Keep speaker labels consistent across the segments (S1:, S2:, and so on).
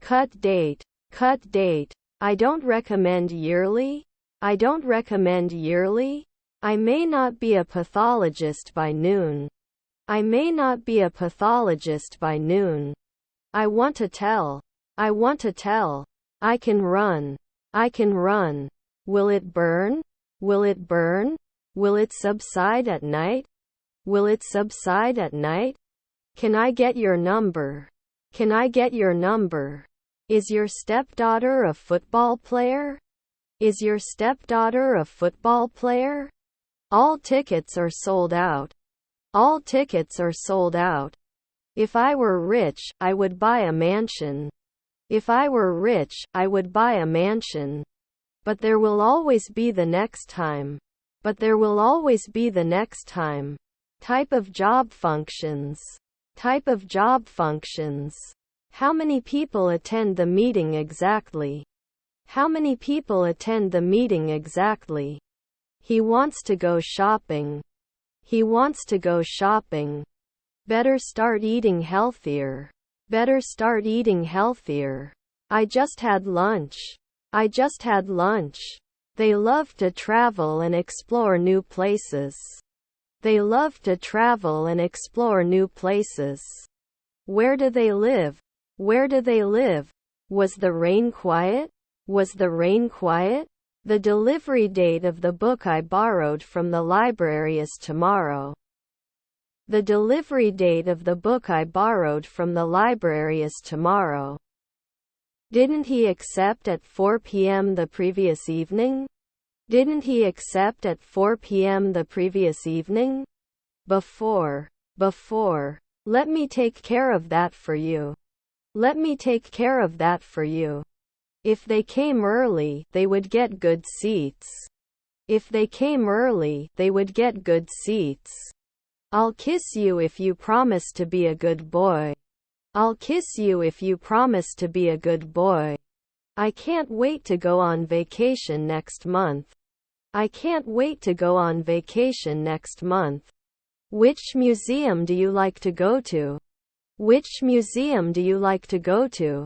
S1: Cut date. Cut date. I don't recommend yearly. I don't recommend yearly. I may not be a pathologist by noon. I may not be a pathologist by noon. I want to tell. I want to tell. I can run. I can run. Will it burn? Will it burn? Will it subside at night? Will it subside at night? Can I get your number? Can I get your number? Is your stepdaughter a football player? Is your stepdaughter a football player? All tickets are sold out. All tickets are sold out. If I were rich, I would buy a mansion. If I were rich, I would buy a mansion. But there will always be the next time. But there will always be the next time. Type of job functions. Type of job functions. How many people attend the meeting exactly? How many people attend the meeting exactly? He wants to go shopping. He wants to go shopping. Better start eating healthier. Better start eating healthier. I just had lunch. I just had lunch. They love to travel and explore new places. They love to travel and explore new places. Where do they live? Where do they live? Was the rain quiet? Was the rain quiet? The delivery date of the book I borrowed from the library is tomorrow. The delivery date of the book I borrowed from the library is tomorrow. Didn't he accept at 4 p.m. the previous evening? Didn't he accept at 4 p.m. the previous evening? Before. Before. Let me take care of that for you. Let me take care of that for you. If they came early, they would get good seats. If they came early, they would get good seats. I'll kiss you if you promise to be a good boy. I'll kiss you if you promise to be a good boy. I can't wait to go on vacation next month. I can't wait to go on vacation next month. Which museum do you like to go to? Which museum do you like to go to?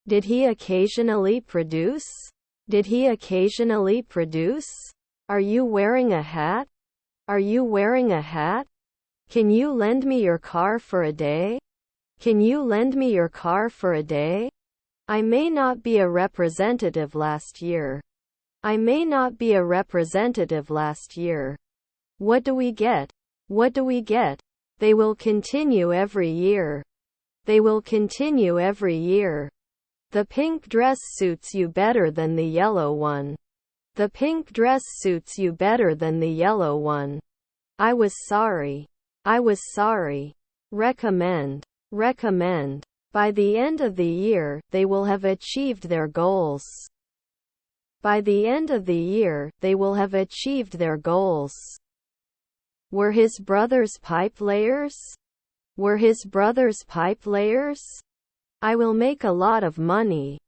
S1: Did he occasionally produce? Did he occasionally produce? Are you wearing a hat? Are you wearing a hat? Can you lend me your car for a day? Can you lend me your car for a day? I may not be a representative last year. I may not be a representative last year. What do we get? What do we get? They will continue every year. They will continue every year. The pink dress suits you better than the yellow one. The pink dress suits you better than the yellow one. I was sorry. I was sorry. Recommend. Recommend. By the end of the year, they will have achieved their goals. By the end of the year, they will have achieved their goals. Were his brothers pipe layers? Were his brothers pipe layers? I will make a lot of money.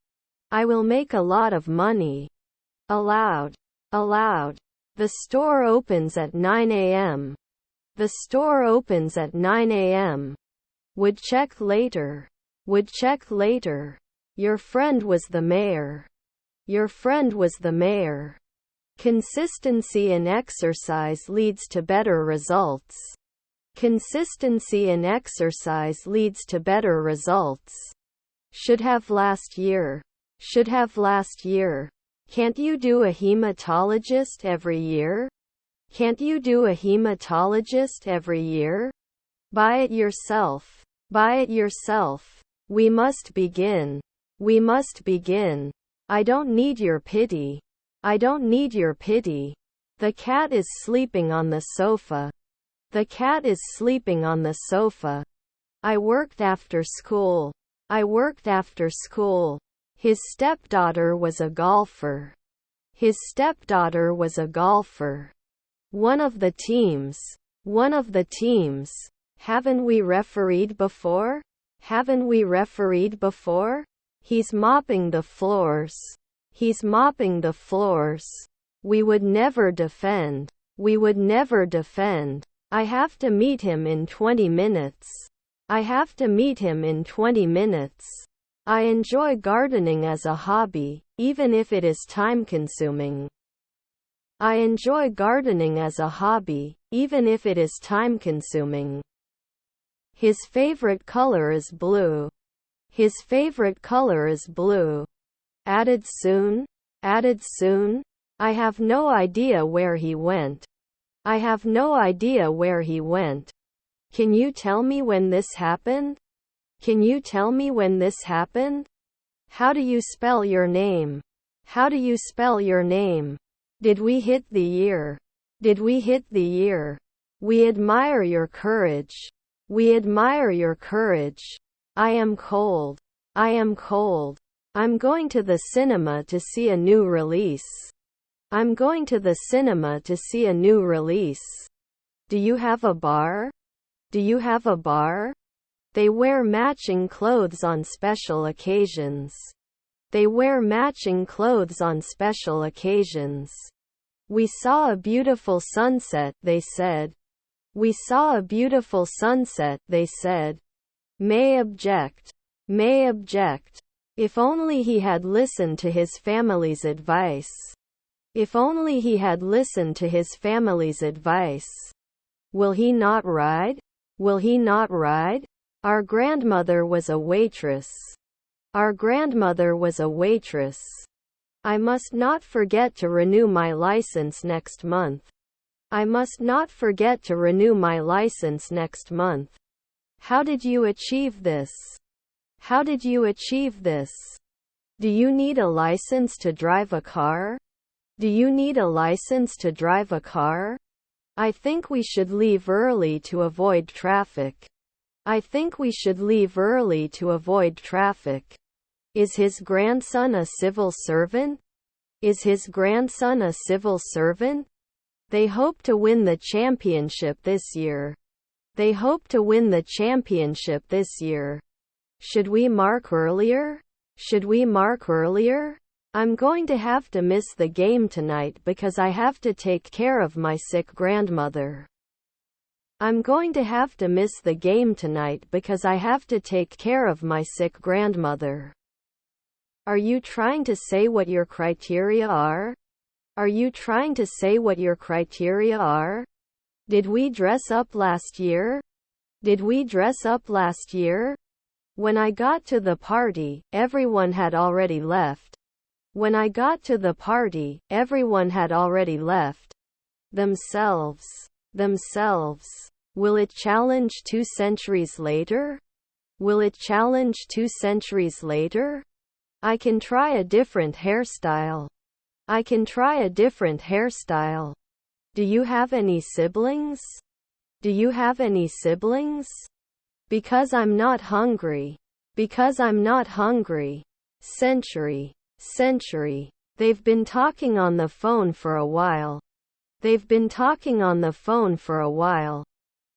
S1: I will make a lot of money. Aloud. Aloud. The store opens at 9 a.m. The store opens at 9 a.m. Would check later. Would check later. Your friend was the mayor. Your friend was the mayor. Consistency in exercise leads to better results. Consistency in exercise leads to better results. Should have last year. Should have last year. Can't you do a hematologist every year? Can't you do a hematologist every year? Buy it yourself. Buy it yourself. We must begin. We must begin. I don't need your pity. I don't need your pity. The cat is sleeping on the sofa. The cat is sleeping on the sofa. I worked after school. I worked after school. His stepdaughter was a golfer. His stepdaughter was a golfer. One of the teams. One of the teams. Haven't we refereed before? Haven't we refereed before? He's mopping the floors. He's mopping the floors. We would never defend. We would never defend. I have to meet him in 20 minutes. I have to meet him in 20 minutes. I enjoy gardening as a hobby, even if it is time-consuming. I enjoy gardening as a hobby, even if it is time-consuming. His favorite color is blue. His favorite color is blue. Added soon? Added soon? I have no idea where he went. I have no idea where he went. Can you tell me when this happened? Can you tell me when this happened? How do you spell your name? How do you spell your name? Did we hit the year? Did we hit the year? We admire your courage. We admire your courage. I am cold. I am cold. I'm going to the cinema to see a new release. I'm going to the cinema to see a new release. Do you have a bar? Do you have a bar? They wear matching clothes on special occasions. They wear matching clothes on special occasions. We saw a beautiful sunset, they said. We saw a beautiful sunset, they said. May object. May object. If only he had listened to his family's advice. If only he had listened to his family's advice. Will he not ride? Will he not ride? Our grandmother was a waitress. Our grandmother was a waitress. I must not forget to renew my license next month. I must not forget to renew my license next month. How did you achieve this? How did you achieve this? Do you need a license to drive a car? Do you need a license to drive a car? I think we should leave early to avoid traffic. I think we should leave early to avoid traffic. Is his grandson a civil servant? Is his grandson a civil servant? They hope to win the championship this year. They hope to win the championship this year. Should we mark earlier? Should we mark earlier? I'm going to have to miss the game tonight because I have to take care of my sick grandmother. I'm going to have to miss the game tonight because I have to take care of my sick grandmother. Are you trying to say what your criteria are? Are you trying to say what your criteria are? Did we dress up last year? Did we dress up last year? When I got to the party, everyone had already left. When I got to the party, everyone had already left. Themselves. Themselves. Will it challenge 2 centuries later? Will it challenge 2 centuries later? I can try a different hairstyle. I can try a different hairstyle. Do you have any siblings? Do you have any siblings? Because I'm not hungry. Because I'm not hungry. Century. Century. They've been talking on the phone for a while. They've been talking on the phone for a while.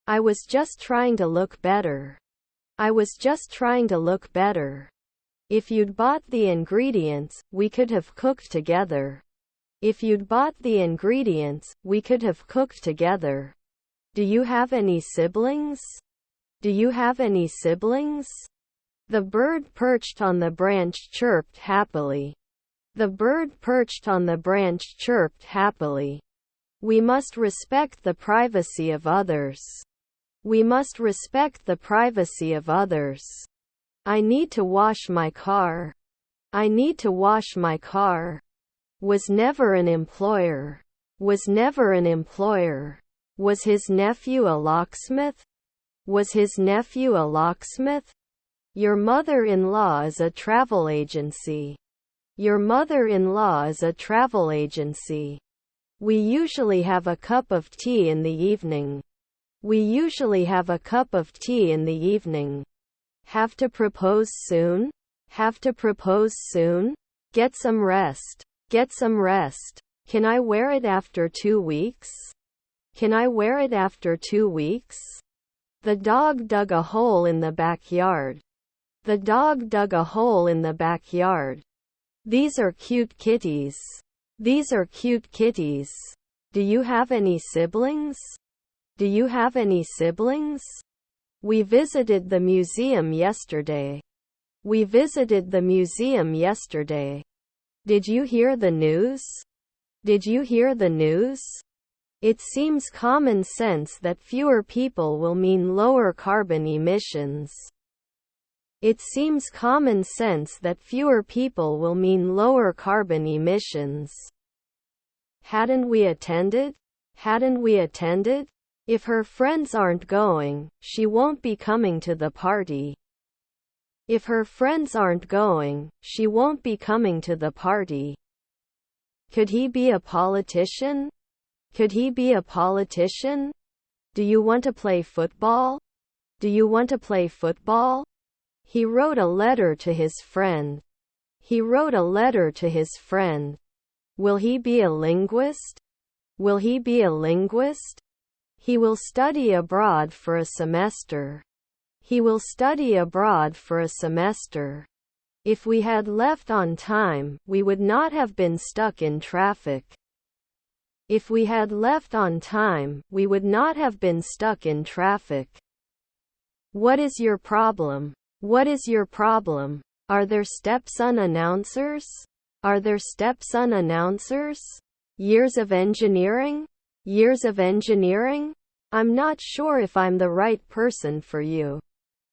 S1: I was just trying to look better. I was just trying to look better. If you'd bought the ingredients, we could have cooked together. If you'd bought the ingredients, we could have cooked together. Do you have any siblings? Do you have any siblings? The bird perched on the branch chirped happily. The bird perched on the branch chirped happily. We must respect the privacy of others. We must respect the privacy of others. I need to wash my car. I need to wash my car. Was never an employer. Was never an employer. Was his nephew a locksmith? Was his nephew a locksmith? Your mother-in-law is a travel agency. Your mother-in-law is a travel agency. We usually have a cup of tea in the evening. We usually have a cup of tea in the evening. Have to propose soon? Have to propose soon? Get some rest. Get some rest. Can I wear it after 2 weeks? Can I wear it after 2 weeks? The dog dug a hole in the backyard. The dog dug a hole in the backyard. These are cute kitties. These are cute kitties. Do you have any siblings? Do you have any siblings? We visited the museum yesterday. We visited the museum yesterday. Did you hear the news? Did you hear the news? It seems common sense that fewer people will mean lower carbon emissions. It seems common sense that fewer people will mean lower carbon emissions. Hadn't we attended? Hadn't we attended? If her friends aren't going, she won't be coming to the party. If her friends aren't going, she won't be coming to the party. Could he be a politician? Could he be a politician? Do you want to play football? Do you want to play football? He wrote a letter to his friend. He wrote a letter to his friend. Will he be a linguist? Will he be a linguist? He will study abroad for a semester. He will study abroad for a semester. If we had left on time, we would not have been stuck in traffic. If we had left on time, we would not have been stuck in traffic. What is your problem? What is your problem? Are there stepson announcers? Are there stepson announcers? Years of engineering? Years of engineering? I'm not sure if I'm the right person for you.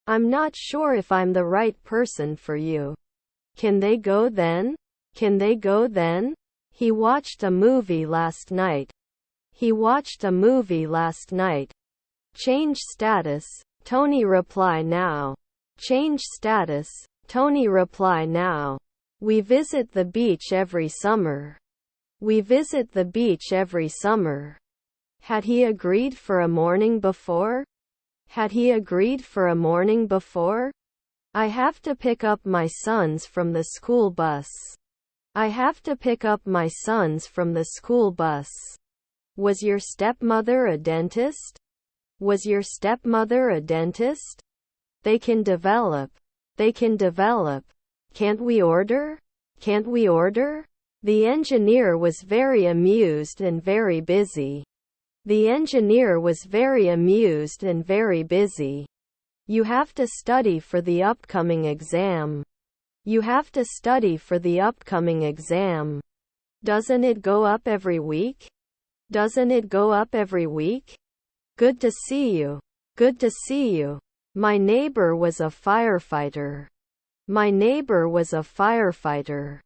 S1: I'm not sure if I'm the right person for you. Can they go then? Can they go then? He watched a movie last night. He watched a movie last night. Change status. Tony reply now. Change status. Tony reply now. We visit the beach every summer. We visit the beach every summer. Had he agreed for a morning before? Had he agreed for a morning before? I have to pick up my sons from the school bus. I have to pick up my sons from the school bus. Was your stepmother a dentist? Was your stepmother a dentist? They can develop. They can develop. Can't we order? Can't we order? The engineer was very amused and very busy. The engineer was very amused and very busy. You have to study for the upcoming exam. You have to study for the upcoming exam. Doesn't it go up every week? Doesn't it go up every week? Good to see you. Good to see you. My neighbor was a firefighter. My neighbor was a firefighter.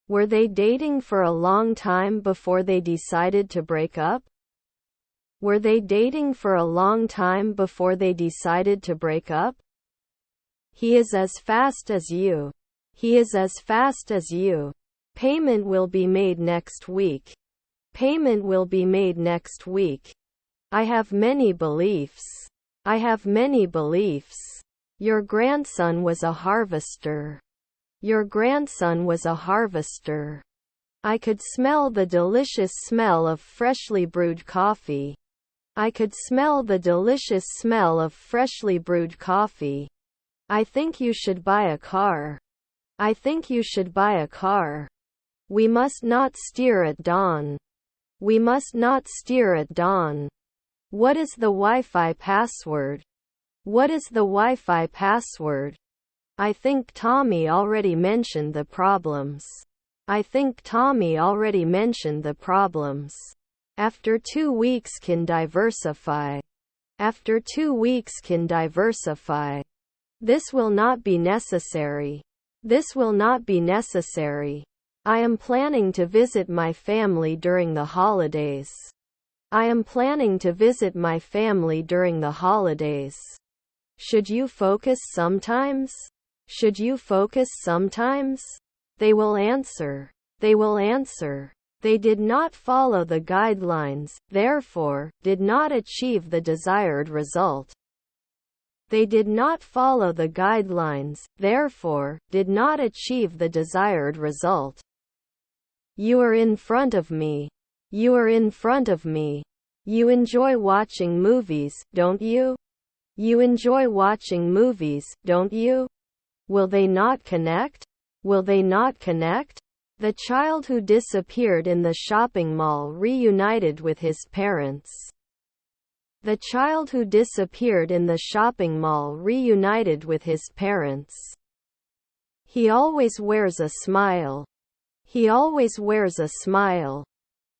S1: Were they dating for a long time before they decided to break up? Were they dating for a long time before they decided to break up? He is as fast as you. He is as fast as you. Payment will be made next week. Payment will be made next week. I have many beliefs. I have many beliefs. Your grandson was a harvester. Your grandson was a harvester. I could smell the delicious smell of freshly brewed coffee. I could smell the delicious smell of freshly brewed coffee. I think you should buy a car. I think you should buy a car. We must not steer at dawn. We must not steer at dawn. What is the Wi-Fi password? What is the Wi-Fi password? I think Tommy already mentioned the problems. I think Tommy already mentioned the problems. After 2 weeks can diversify. After 2 weeks can diversify. This will not be necessary. This will not be necessary. I am planning to visit my family during the holidays. I am planning to visit my family during the holidays. Should you focus sometimes? Should you focus sometimes? They will answer. They will answer. They did not follow the guidelines, therefore, did not achieve the desired result. They did not follow the guidelines, therefore, did not achieve the desired result. You are in front of me. You are in front of me. You enjoy watching movies, don't you? You enjoy watching movies, don't you? Will they not connect? Will they not connect? The child who disappeared in the shopping mall reunited with his parents. The child who disappeared in the shopping mall reunited with his parents. He always wears a smile. He always wears a smile.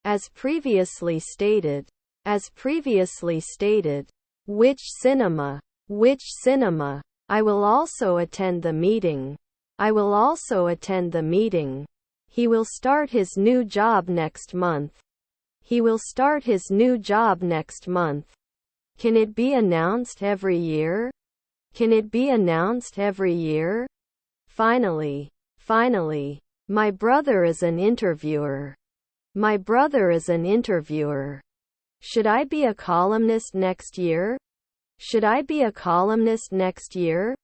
S1: As previously stated. As previously stated. Which cinema? Which cinema? I will also attend the meeting. I will also attend the meeting. He will start his new job next month. He will start his new job next month. Can it be announced every year? Can it be announced every year? Finally. Finally. My brother is an interviewer. My brother is an interviewer. Should I be a columnist next year? Should I be a columnist next year?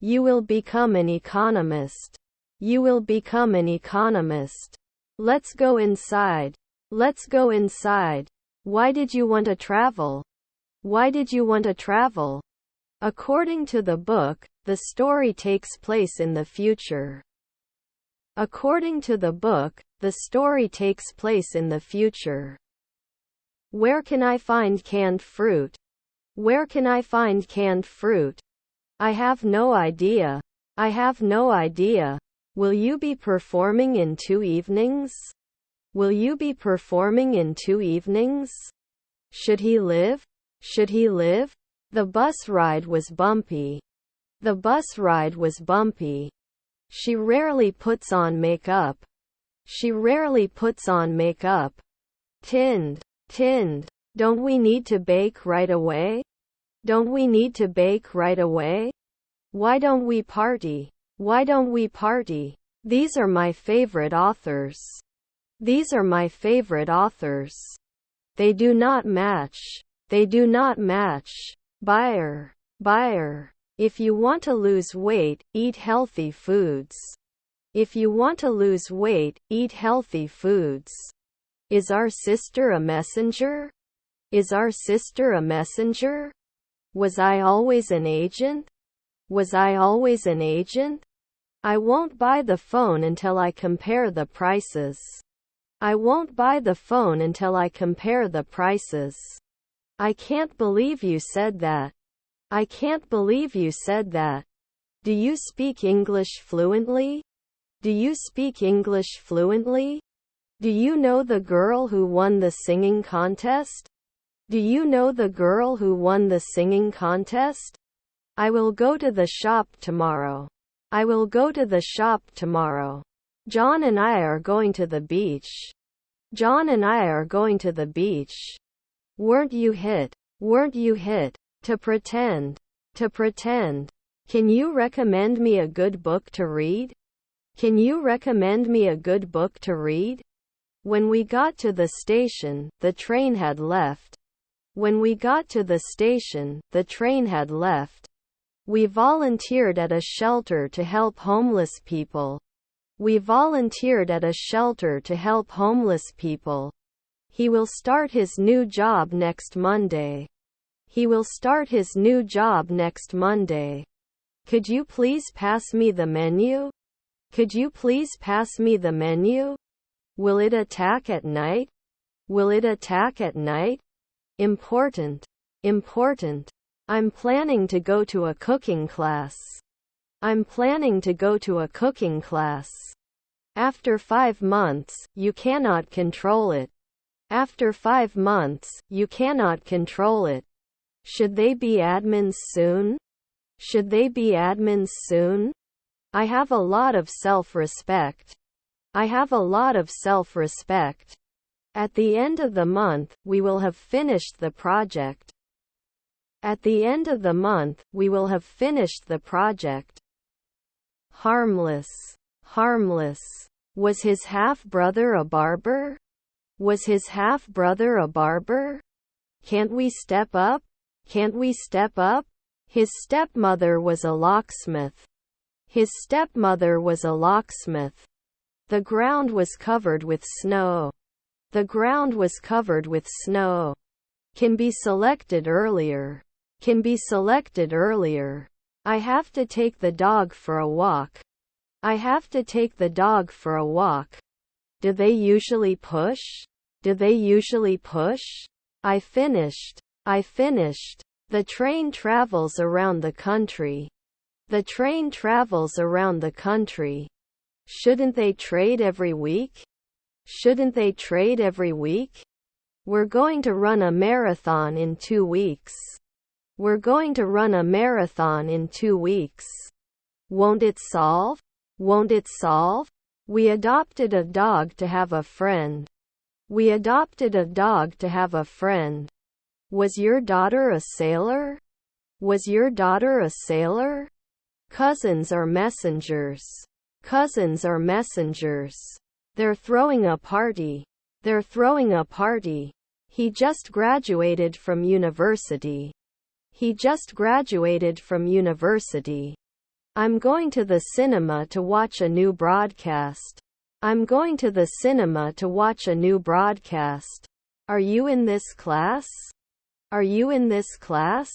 S1: You will become an economist. You will become an economist. Let's go inside. Let's go inside. Why did you want to travel? Why did you want to travel? According to the book, the story takes place in the future. According to the book, the story takes place in the future. Where can I find canned fruit? Where can I find canned fruit? I have no idea. I have no idea. Will you be performing in 2 evenings? Will you be performing in 2 evenings? Should he live? Should he live? The bus ride was bumpy. The bus ride was bumpy. She rarely puts on makeup. She rarely puts on makeup. Tinned. Tinned. Don't we need to bake right away? Don't we need to bake right away? Why don't we party? Why don't we party? These are my favorite authors. These are my favorite authors. They do not match. They do not match. Buyer. Buyer. If you want to lose weight, eat healthy foods. If you want to lose weight, eat healthy foods. Is our sister a messenger? Is our sister a messenger? Was I always an agent? Was I always an agent? I won't buy the phone until I compare the prices. I won't buy the phone until I compare the prices. I can't believe you said that. I can't believe you said that. Do you speak English fluently? Do you speak English fluently? Do you know the girl who won the singing contest? Do you know the girl who won the singing contest? I will go to the shop tomorrow. I will go to the shop tomorrow. John and I are going to the beach. John and I are going to the beach. Weren't you hit? Weren't you hit? To pretend. To pretend. Can you recommend me a good book to read? Can you recommend me a good book to read? When we got to the station, the train had left. When we got to the station, the train had left. We volunteered at a shelter to help homeless people. We volunteered at a shelter to help homeless people. He will start his new job next Monday. He will start his new job next Monday. Could you please pass me the menu? Could you please pass me the menu? Will it attack at night? Will it attack at night? Important. Important. I'm planning to go to a cooking class. I'm planning to go to a cooking class. After 5 months, you cannot control it. After 5 months, you cannot control it. Should they be admins soon? Should they be admins soon? I have a lot of self-respect. I have a lot of self-respect. At the end of the month, we will have finished the project. At the end of the month, we will have finished the project. Harmless. Harmless. Was his half-brother a barber? Was his half-brother a barber? Can't we step up? Can't we step up? His stepmother was a locksmith. His stepmother was a locksmith. The ground was covered with snow. The ground was covered with snow. Can be selected earlier. Can be selected earlier. I have to take the dog for a walk. I have to take the dog for a walk. Do they usually push? Do they usually push? I finished. I finished. The train travels around the country. The train travels around the country. Shouldn't they trade every week? Shouldn't they trade every week? We're going to run a marathon in 2 weeks. We're going to run a marathon in 2 weeks. Won't it solve? Won't it solve? We adopted a dog to have a friend. We adopted a dog to have a friend. Was your daughter a sailor? Was your daughter a sailor? Cousins are messengers. Cousins are messengers. They're throwing a party. They're throwing a party. He just graduated from university. He just graduated from university. I'm going to the cinema to watch a new broadcast. I'm going to the cinema to watch a new broadcast. Are you in this class? Are you in this class?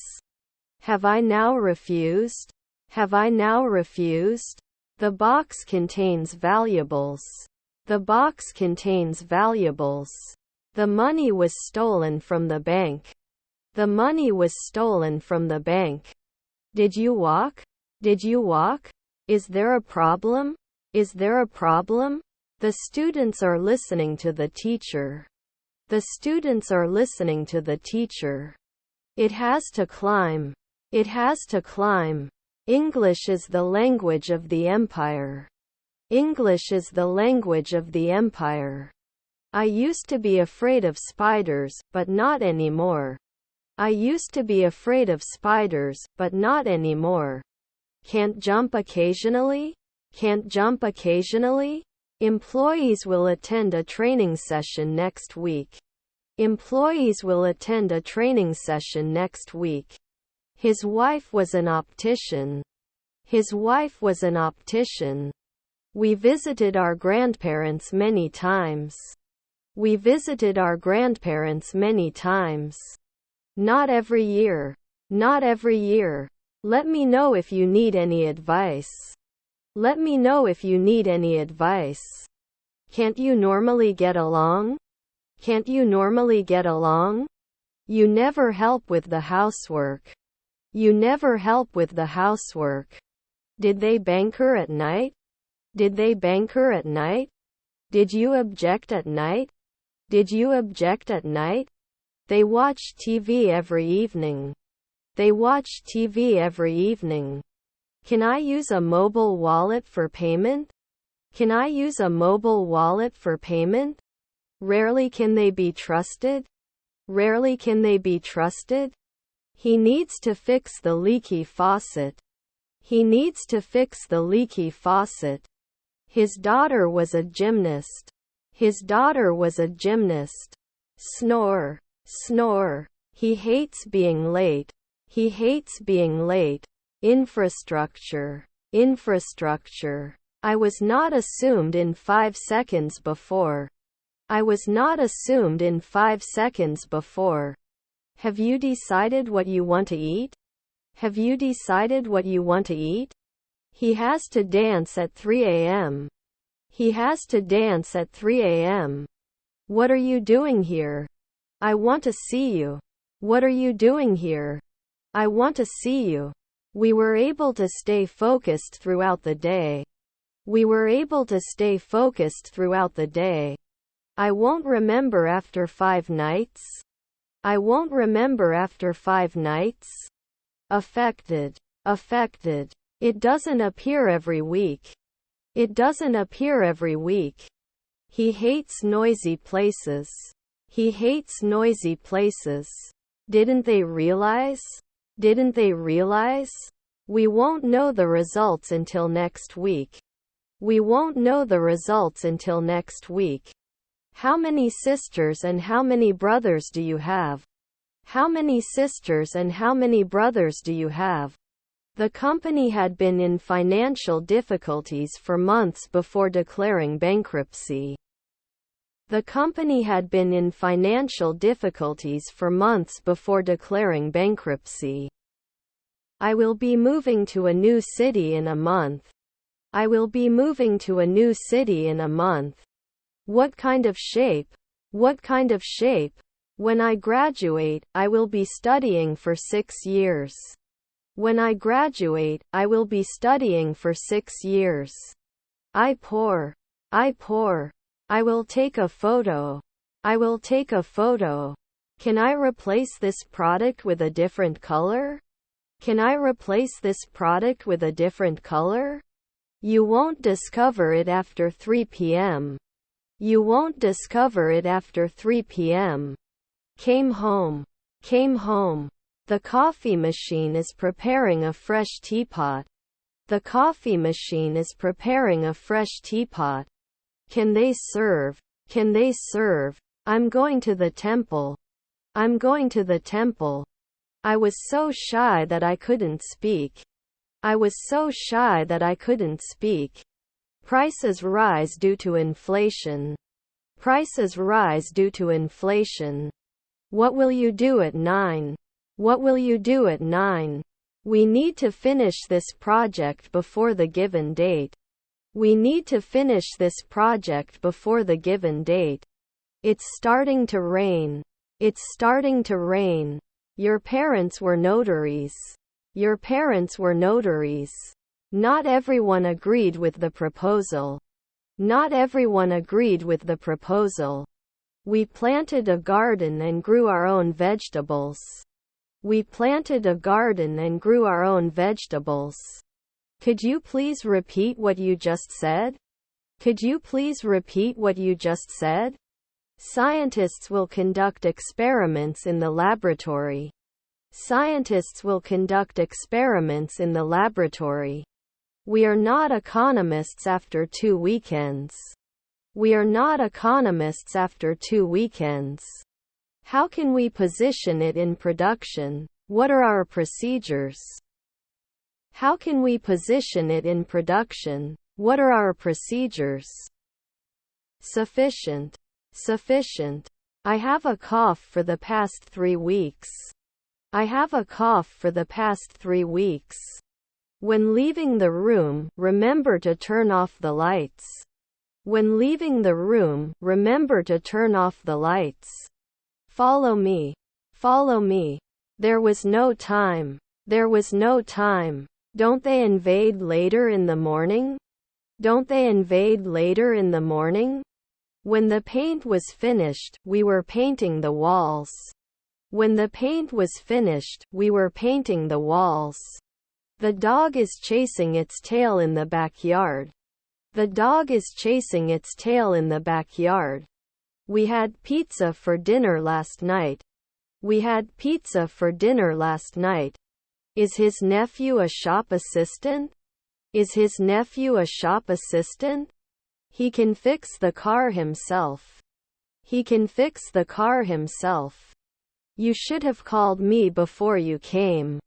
S1: Have I now refused? Have I now refused? The box contains valuables. The box contains valuables. The money was stolen from the bank. The money was stolen from the bank. Did you walk? Did you walk? Is there a problem? Is there a problem? The students are listening to the teacher. The students are listening to the teacher. It has to climb. It has to climb. English is the language of the empire. English is the language of the empire. I used to be afraid of spiders, but not anymore. I used to be afraid of spiders, but not anymore. Can't jump occasionally? Can't jump occasionally? Employees will attend a training session next week. Employees will attend a training session next week. His wife was an optician. His wife was an optician. We visited our grandparents many times. We visited our grandparents many times. Not every year. Not every year. Let me know if you need any advice. Let me know if you need any advice. Can't you normally get along? Can't you normally get along? You never help with the housework. You never help with the housework. Did they banker at night? Did they banker at night? Did you object at night? Did you object at night? They watch TV every evening. They watch TV every evening. Can I use a mobile wallet for payment? Can I use a mobile wallet for payment? Rarely can they be trusted. Rarely can they be trusted. He needs to fix the leaky faucet. He needs to fix the leaky faucet. His daughter was a gymnast. His daughter was a gymnast. Snore. Snore. He hates being late. He hates being late. Infrastructure. Infrastructure. I was not assumed in 5 seconds before. I was not assumed in 5 seconds before. Have you decided what you want to eat? Have you decided what you want to eat? He has to dance at 3 a.m. He has to dance at 3 a.m. What are you doing here? I want to see you. What are you doing here? I want to see you. We were able to stay focused throughout the day. We were able to stay focused throughout the day. I won't remember after 5 nights. I won't remember after 5 nights. Affected. Affected. It doesn't appear every week. It doesn't appear every week. He hates noisy places. He hates noisy places. Didn't they realize? Didn't they realize? We won't know the results until next week. We won't know the results until next week. How many sisters and how many brothers do you have? How many sisters and how many brothers do you have? The company had been in financial difficulties for months before declaring bankruptcy. The company had been in financial difficulties for months before declaring bankruptcy. I will be moving to a new city in a month. I will be moving to a new city in a month. What kind of shape? What kind of shape? When I graduate, I will be studying for 6 years. When I graduate, I will be studying for 6 years. I pour. I will take a photo. I will take a photo. Can I replace this product with a different color? Can I replace this product with a different color? You won't discover it after 3 p.m. You won't discover it after 3 p.m. Came home. The coffee machine is preparing a fresh teapot. The coffee machine is preparing a fresh teapot. Can they serve? I'm going to the temple. I was so shy that I couldn't speak. Prices rise due to inflation. What will you do at 9? We need to finish this project before the given date. It's starting to rain. Your parents were notaries. Not everyone agreed with the proposal. We planted a garden and grew our own vegetables. Could you please repeat what you just said? Scientists will conduct experiments in the laboratory. We are not economists after 2 weekends. How can we position it in production? What are our procedures? Sufficient. I have a cough for the past 3 weeks. When leaving the room, remember to turn off the lights. Follow me. There was no time. Don't they invade later in the morning? When the paint was finished, we were painting the walls. The dog is chasing its tail in the backyard. We had pizza for dinner last night. Is his nephew a shop assistant? He can fix the car himself. You should have called me before you came.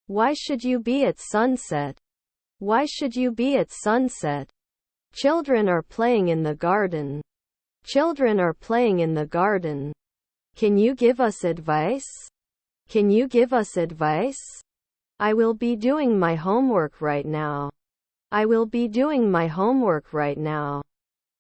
S1: Why should you be at sunset? Children are playing in the garden. Can you give us advice? I will be doing my homework right now.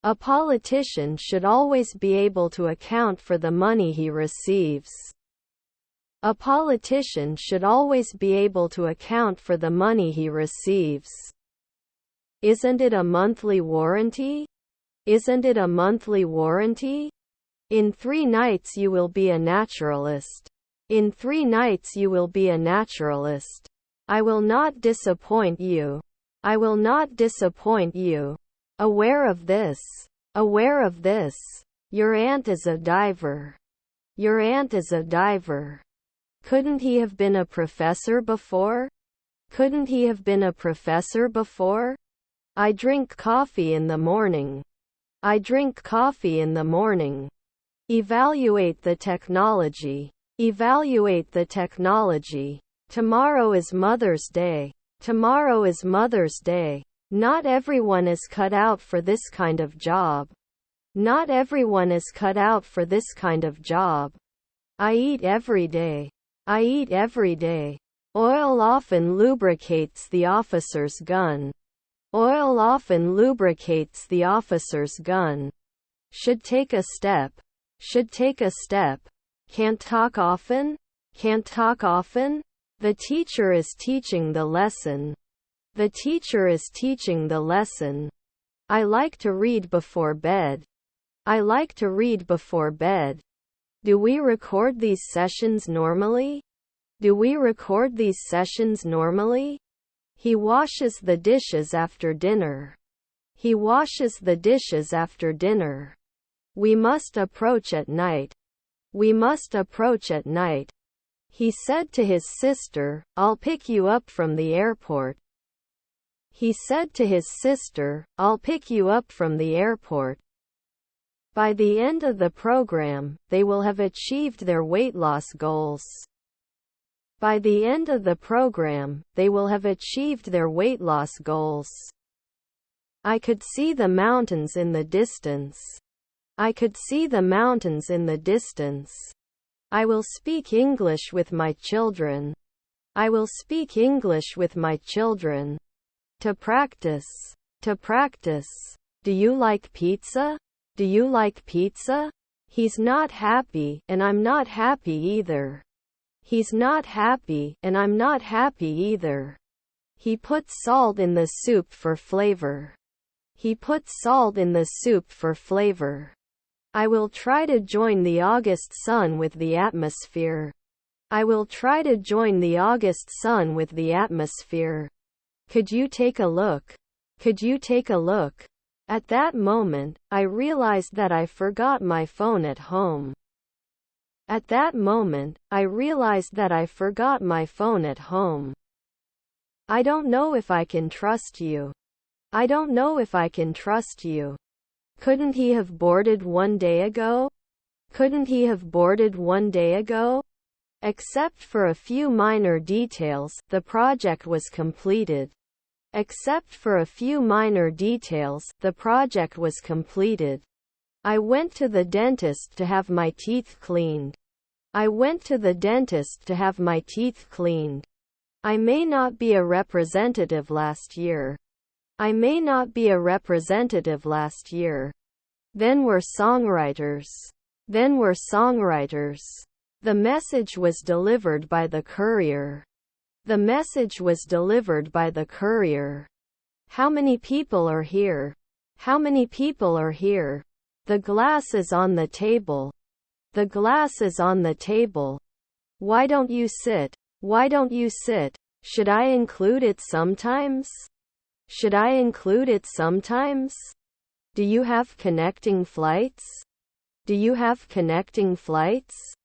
S1: A politician should always be able to account for the money he receives. Isn't it a monthly warranty? In 3 nights you will be a naturalist. I will not disappoint you. Aware of this. Your aunt is a diver. Couldn't he have been a professor before? I drink coffee in the morning. Evaluate the technology. Tomorrow is Mother's Day. Not everyone is cut out for this kind of job. I eat every day. Oil often lubricates the officer's gun. Should take a step. Can't talk often? Can't talk often? The teacher is teaching the lesson. The teacher is teaching the lesson. I like to read before bed. I like to read before bed. Do we record these sessions normally? Do we record these sessions normally? He washes the dishes after dinner. He washes the dishes after dinner. We must approach at night. We must approach at night. He said to his sister, I'll pick you up from the airport. He said to his sister, I'll pick you up from the airport. By the end of the program, they will have achieved their weight loss goals. By the end of the program, they will have achieved their weight loss goals. I could see the mountains in the distance. I could see the mountains in the distance. I will speak English with my children. I will speak English with my children. To practice. To practice. Do you like pizza? Do you like pizza? He's not happy, and I'm not happy either. He's not happy, and I'm not happy either. He put salt in the soup for flavor. He put salt in the soup for flavor. I will try to join the August sun with the atmosphere. I will try to join the August sun with the atmosphere. Could you take a look? Could you take a look? At that moment, I realized that I forgot my phone at home. At that moment, I realized that I forgot my phone at home. I don't know if I can trust you. I don't know if I can trust you. Couldn't he have boarded 1 day ago? Couldn't he have boarded 1 day ago? Except for a few minor details, the project was completed. Except for a few minor details, the project was completed. I went to the dentist to have my teeth cleaned. I went to the dentist to have my teeth cleaned. I may not be a representative last year. I may not be a representative last year. Then we're songwriters. Then we're songwriters. The message was delivered by the courier. The message was delivered by the courier. How many people are here? How many people are here? The glass is on the table. The glass is on the table. Why don't you sit? Why don't you sit? Should I include it sometimes? Should I include it sometimes? Do you have connecting flights? Do you have connecting flights?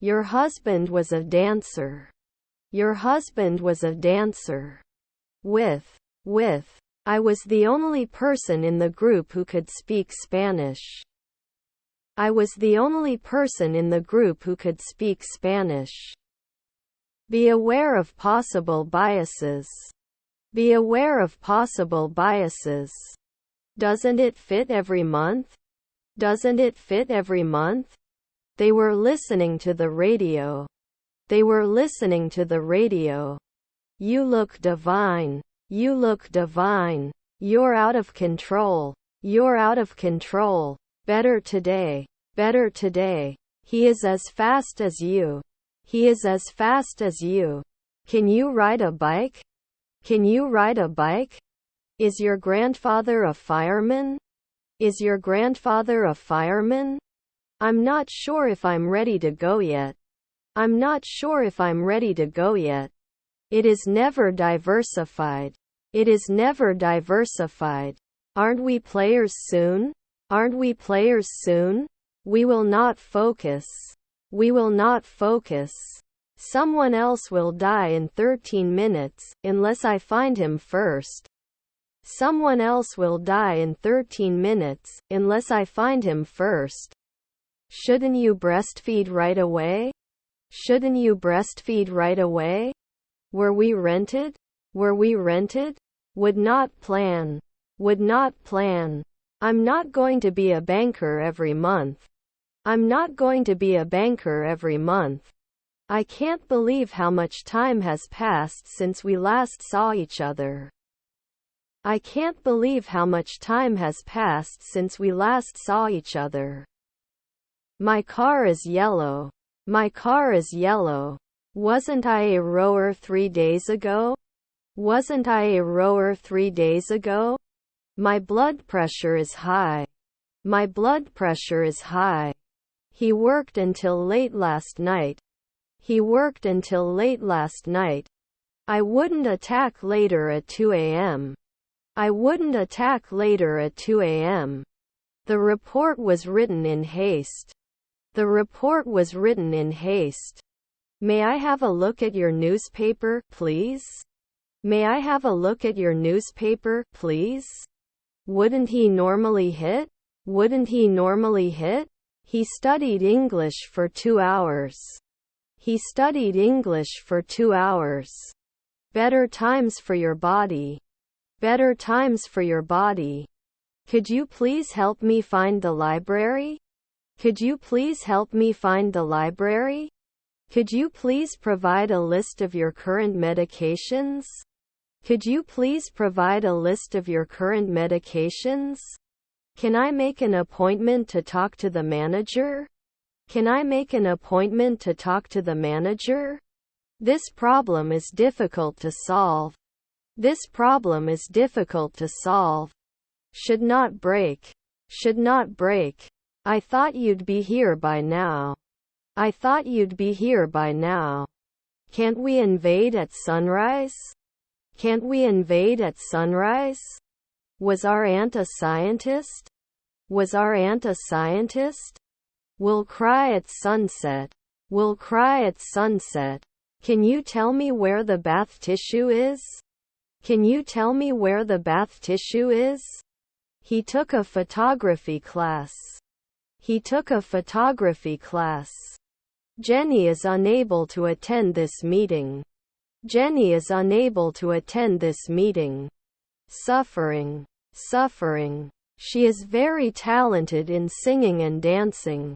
S1: Your husband was a dancer. Your husband was a dancer. With. I was the only person in the group who could speak Spanish. I was the only person in the group who could speak Spanish. Be aware of possible biases. Be aware of possible biases. Doesn't it fit every month? Doesn't it fit every month? They were listening to the radio. They were listening to the radio. You look divine. You look divine. You're out of control. You're out of control. Better today. Better today. He is as fast as you. He is as fast as you. Can you ride a bike? Can you ride a bike? Is your grandfather a fireman? Is your grandfather a fireman? I'm not sure if I'm ready to go yet. I'm not sure if I'm ready to go yet. It is never diversified. It is never diversified. Aren't we players soon? Aren't we players soon? We will not focus. We will not focus. Someone else will die in 13 minutes, unless I find him first. Someone else will die in 13 minutes, unless I find him first. Shouldn't you breastfeed right away? Shouldn't you breastfeed right away? Were we rented? Were we rented? Would not plan. Would not plan. I'm not going to be a banker every month. I'm not going to be a banker every month. I can't believe how much time has passed since we last saw each other. I can't believe how much time has passed since we last saw each other. My car is yellow. My car is yellow. Wasn't I a rower 3 days ago? Wasn't I a rower 3 days ago? My blood pressure is high. My blood pressure is high. He worked until late last night. He worked until late last night. I wouldn't attack later at 2 a.m. I wouldn't attack later at 2 a.m. The report was written in haste. The report was written in haste. May I have a look at your newspaper, please? May I have a look at your newspaper, please? Wouldn't he normally hit? Wouldn't he normally hit? He studied English for 2 hours. He studied English for 2 hours. Better times for your body. Better times for your body. Could you please help me find the library? Could you please help me find the library? Could you please provide a list of your current medications? Could you please provide a list of your current medications? Can I make an appointment to talk to the manager? Can I make an appointment to talk to the manager? This problem is difficult to solve. This problem is difficult to solve. Should not break. Should not break. I thought you'd be here by now. I thought you'd be here by now. Can't we invade at sunrise? Can't we invade at sunrise? Was our aunt a scientist? Was our aunt a scientist? We'll cry at sunset. We'll cry at sunset. Can you tell me where the bath tissue is? Can you tell me where the bath tissue is? He took a photography class. He took a photography class. Jenny is unable to attend this meeting. Jenny is unable to attend this meeting. Suffering. Suffering. She is very talented in singing and dancing.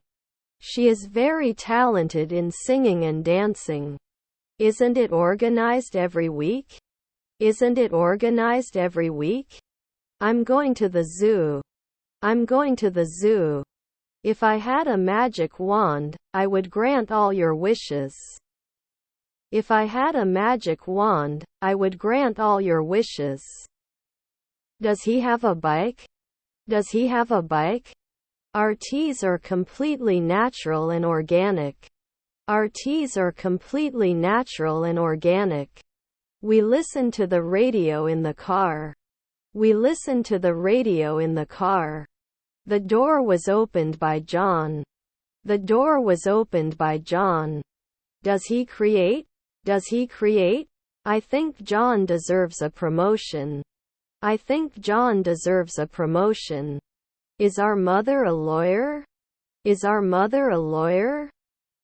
S1: She is very talented in singing and dancing. Isn't it organized every week? Isn't it organized every week? I'm going to the zoo. I'm going to the zoo. If I had a magic wand, I would grant all your wishes. If I had a magic wand, I would grant all your wishes. Does he have a bike? Does he have a bike? Our teas are completely natural and organic. Our teas are completely natural and organic. We listen to the radio in the car. We listen to the radio in the car. The door was opened by John. The door was opened by John. Does he create? Does he create? I think John deserves a promotion. I think John deserves a promotion. Is our mother a lawyer? Is our mother a lawyer?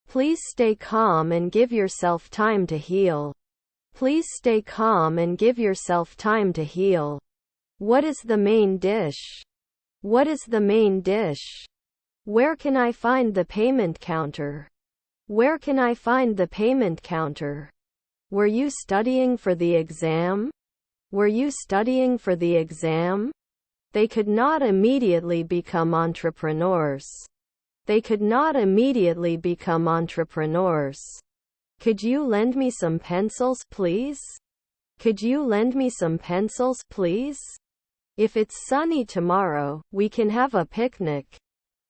S1: Please stay calm and give yourself time to heal. Please stay calm and give yourself time to heal. What is the main dish? What is the main dish? Where can I find the payment counter? Where can I find the payment counter? Were you studying for the exam? Were you studying for the exam? They could not immediately become entrepreneurs. They could not immediately become entrepreneurs. Could you lend me some pencils, please? Could you lend me some pencils, please? If it's sunny tomorrow, we can have a picnic.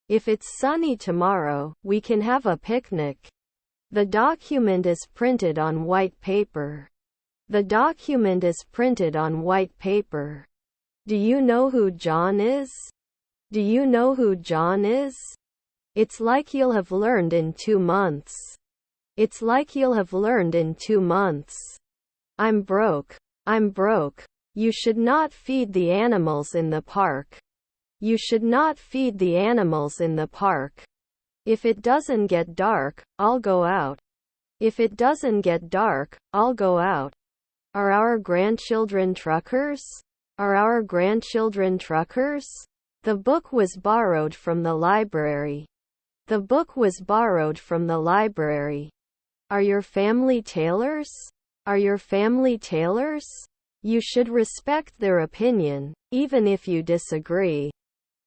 S1: If it's sunny tomorrow, we can have a picnic. The document is printed on white paper. The document is printed on white paper. Do you know who John is? Do you know who John is? It's like you'll have learned in 2 months. It's like you'll have learned in 2 months. I'm broke. I'm broke. You should not feed the animals in the park. You should not feed the animals in the park. If it doesn't get dark, I'll go out. If it doesn't get dark, I'll go out. Are our grandchildren truckers? Are our grandchildren truckers? The book was borrowed from the library. The book was borrowed from the library. Are your family tailors? Are your family tailors? You should respect their opinion, even if you disagree.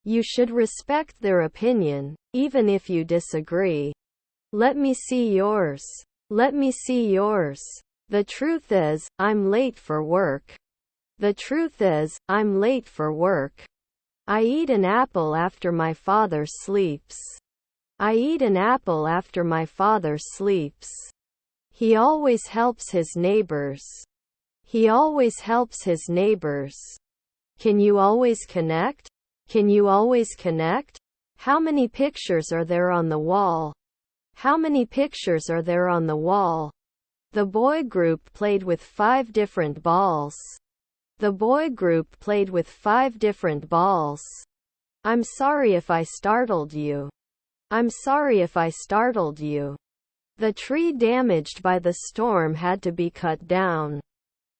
S1: You should respect their opinion, even if you disagree. Let me see yours. Let me see yours. The truth is, I'm late for work. The truth is, I'm late for work. I eat an apple after my father sleeps. I eat an apple after my father sleeps. He always helps his neighbors. He always helps his neighbors. Can you always connect? Can you always connect? How many pictures are there on the wall? How many pictures are there on the wall? The boy group played with 5 different balls. The boy group played with 5 different balls. I'm sorry if I startled you. I'm sorry if I startled you. The tree damaged by the storm had to be cut down.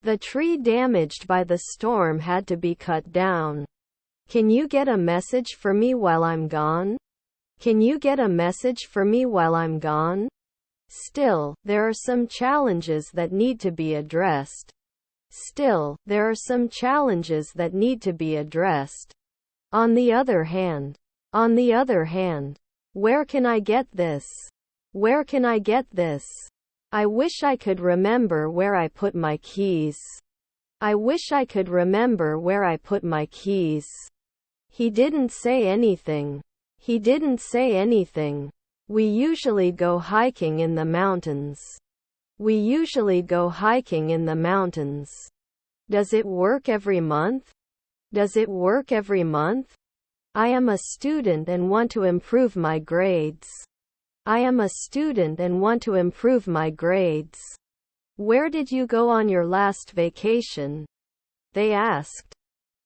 S1: The tree damaged by the storm had to be cut down. Can you get a message for me while I'm gone? Can you get a message for me while I'm gone? Still, there are some challenges that need to be addressed. Still, there are some challenges that need to be addressed. On the other hand, where can I get this? Where can I get this? I wish I could remember where I put my keys. I wish I could remember where I put my keys. He didn't say anything. He didn't say anything. We usually go hiking in the mountains. We usually go hiking in the mountains. Does it work every month? Does it work every month? I am a student and want to improve my grades. I am a student and want to improve my grades. Where did you go on your last vacation? They asked.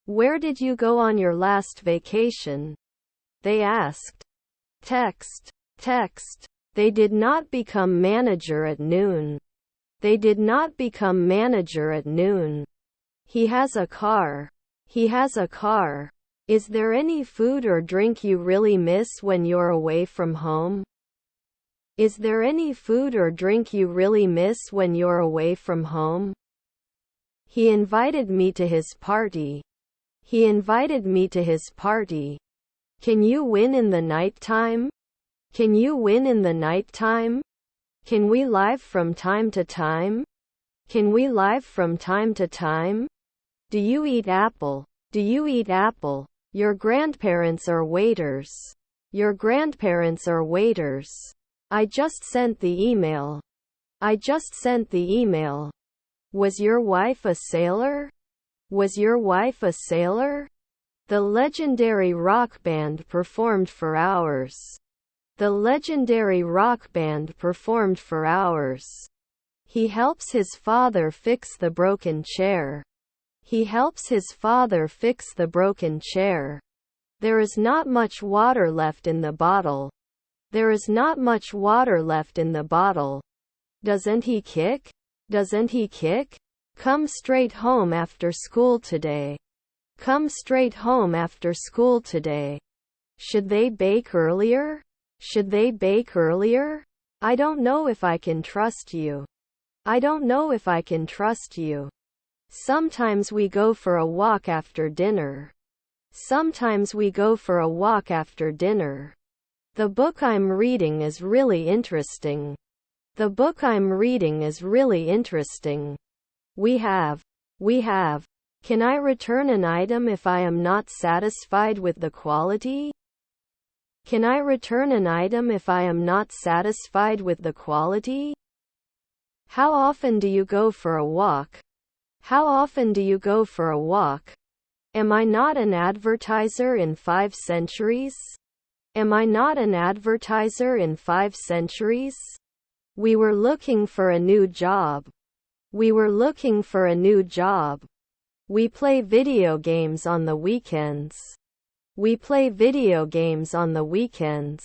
S1: Where did you go on your last vacation? They asked. Text. Text. They did not become manager at noon. They did not become manager at noon. He has a car. He has a car. Is there any food or drink you really miss when you're away from home? Is there any food or drink you really miss when you're away from home? He invited me to his party. He invited me to his party. Can you win in the nighttime? Can you win in the nighttime? Can we live from time to time? Can we live from time to time? Do you eat apple? Do you eat apple? Your grandparents are waiters. Your grandparents are waiters. I just sent the email. I just sent the email. Was your wife a sailor? Was your wife a sailor? The legendary rock band performed for hours. The legendary rock band performed for hours. He helps his father fix the broken chair. He helps his father fix the broken chair. There is not much water left in the bottle. There is not much water left in the bottle. Doesn't he kick? Doesn't he kick? Come straight home after school today. Come straight home after school today. Should they bake earlier? Should they bake earlier? I don't know if I can trust you. I don't know if I can trust you. Sometimes we go for a walk after dinner. Sometimes we go for a walk after dinner. The book I'm reading is really interesting. The book I'm reading is really interesting. We have. Can I return an item if I am not satisfied with the quality? Can I return an item if I am not satisfied with the quality? How often do you go for a walk? How often do you go for a walk? Am I not an advertiser in 5 centuries? Am I not an advertiser in 5 centuries? We were looking for a new job. We were looking for a new job. We play video games on the weekends. We play video games on the weekends.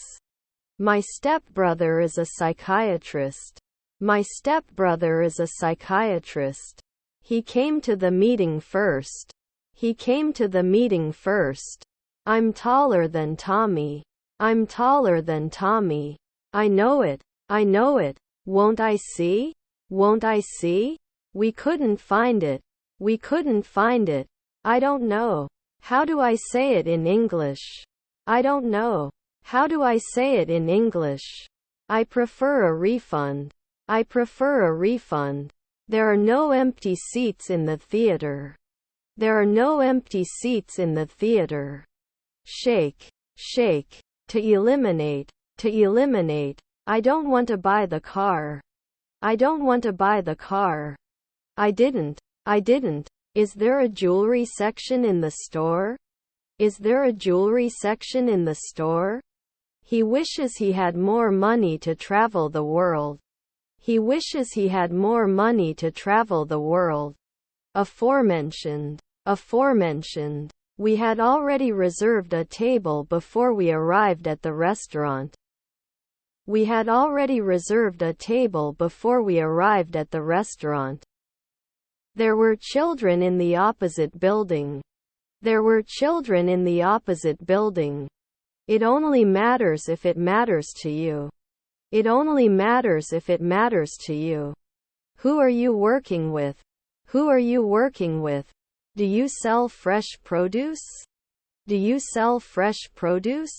S1: My stepbrother is a psychiatrist. My stepbrother is a psychiatrist. He came to the meeting first. He came to the meeting first. I'm taller than Tommy. I'm taller than Tommy. I know it. I know it. Won't I see? Won't I see? We couldn't find it. We couldn't find it. I don't know. How do I say it in English? I don't know. How do I say it in English? I prefer a refund. I prefer a refund. There are no empty seats in the theater. There are no empty seats in the theater. Shake, shake. To eliminate, to eliminate. I don't want to buy the car. I don't want to buy the car. I didn't. Is there a jewelry section in the store? Is there a jewelry section in the store? He wishes he had more money to travel the world. He wishes he had more money to travel the world. Aforementioned. Aforementioned. We had already reserved a table before we arrived at the restaurant. We had already reserved a table before we arrived at the restaurant. There were children in the opposite building. There were children in the opposite building. It only matters if it matters to you. It only matters if it matters to you. Who are you working with? Who are you working with? Do you sell fresh produce? Do you sell fresh produce?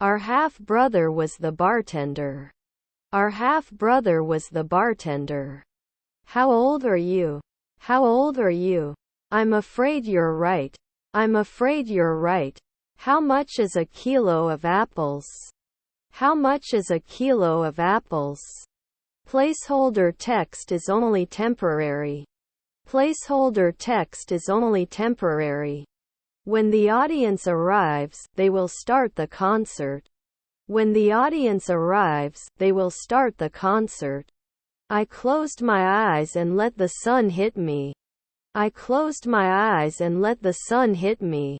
S1: Our half-brother was the bartender. Our half-brother was the bartender. How old are you? How old are you? I'm afraid you're right. I'm afraid you're right. How much is a kilo of apples? How much is a kilo of apples? Placeholder text is only temporary. Placeholder text is only temporary. When the audience arrives, they will start the concert. When the audience arrives, they will start the concert. I closed my eyes and let the sun hit me. I closed my eyes and let the sun hit me.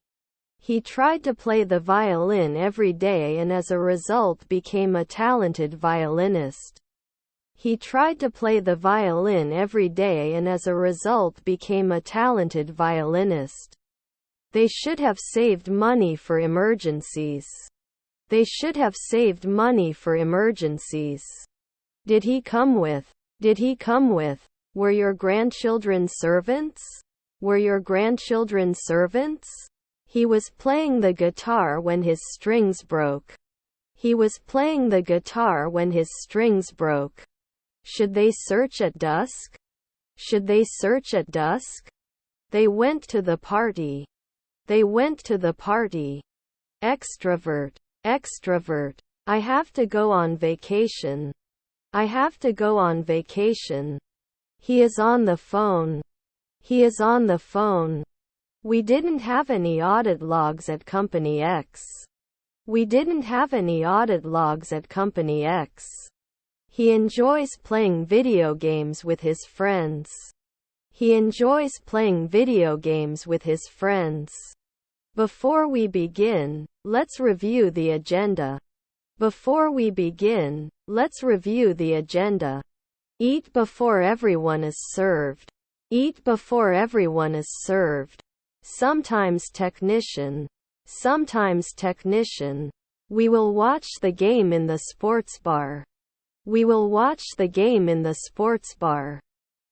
S1: He tried to play the violin every day and as a result became a talented violinist. He tried to play the violin every day and as a result became a talented violinist. They should have saved money for emergencies. They should have saved money for emergencies. Did he come with? Did he come with? Were your grandchildren servants? Were your grandchildren servants? He was playing the guitar when his strings broke. He was playing the guitar when his strings broke. Should they search at dusk? Should they search at dusk? They went to the party. They went to the party. Extrovert. Extrovert. I have to go on vacation. I have to go on vacation. He is on the phone. He is on the phone. We didn't have any audit logs at Company X. We didn't have any audit logs at Company X. He enjoys playing video games with his friends. He enjoys playing video games with his friends. Before we begin, let's review the agenda. Before we begin, let's review the agenda. Eat before everyone is served. Eat before everyone is served. Sometimes technician. Sometimes technician. We will watch the game in the sports bar. We will watch the game in the sports bar.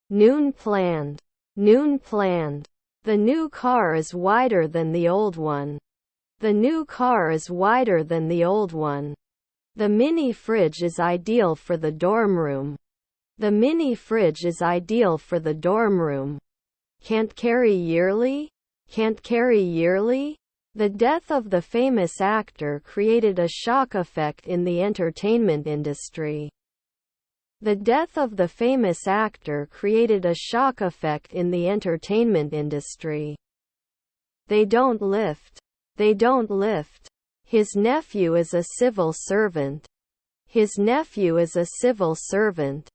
S1: Noon planned. Noon planned. The new car is wider than the old one. The new car is wider than the old one. The mini fridge is ideal for the dorm room. The mini fridge is ideal for the dorm room. Can't carry yearly? Can't carry yearly? The death of the famous actor created a shock effect in the entertainment industry. The death of the famous actor created a shock effect in the entertainment industry. They don't lift. They don't lift. His nephew is a civil servant. His nephew is a civil servant.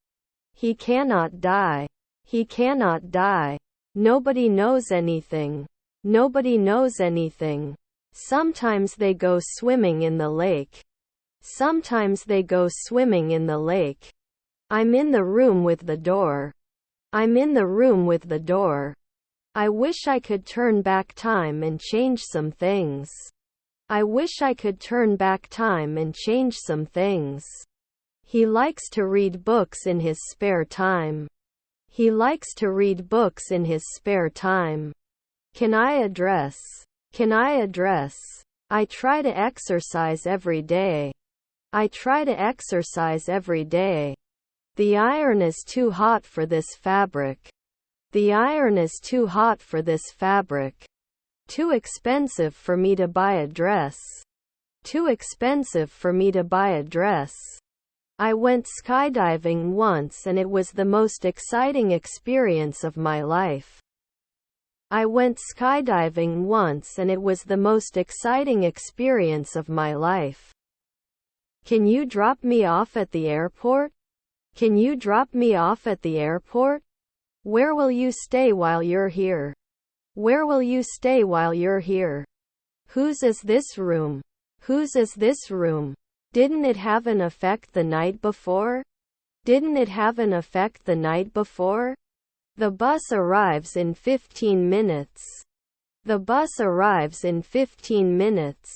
S1: He cannot die. He cannot die. Nobody knows anything. Nobody knows anything. Sometimes they go swimming in the lake. Sometimes they go swimming in the lake. I'm in the room with the door. I'm in the room with the door. I wish I could turn back time and change some things. I wish I could turn back time and change some things. He likes to read books in his spare time. He likes to read books in his spare time. Can I address? Can I address? I try to exercise every day. I try to exercise every day. The iron is too hot for this fabric. The iron is too hot for this fabric. Too expensive for me to buy a dress. Too expensive for me to buy a dress. I went skydiving once and it was the most exciting experience of my life. I went skydiving once and it was the most exciting experience of my life. Can you drop me off at the airport? Can you drop me off at the airport? Where will you stay while you're here? Where will you stay while you're here? Whose is this room? Whose is this room? Didn't it have an effect the night before? Didn't it have an effect the night before? The bus arrives in 15 minutes. The bus arrives in 15 minutes.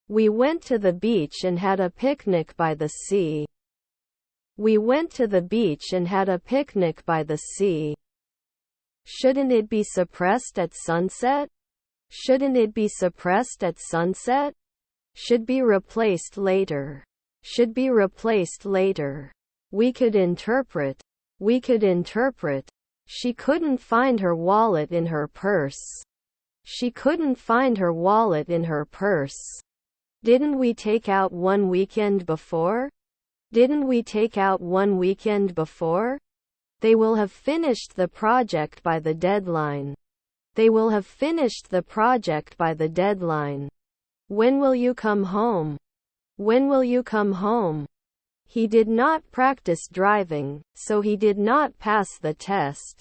S1: We went to the beach and had a picnic by the sea. We went to the beach and had a picnic by the sea. Shouldn't it be suppressed at sunset? Shouldn't it be suppressed at sunset? Should be replaced later. Should be replaced later. We could interpret. We could interpret. She couldn't find her wallet in her purse. She couldn't find her wallet in her purse. Didn't we take out one weekend before? Didn't we take out one weekend before? They will have finished the project by the deadline. They will have finished the project by the deadline. When will you come home? When will you come home? He did not practice driving, so he did not pass the test.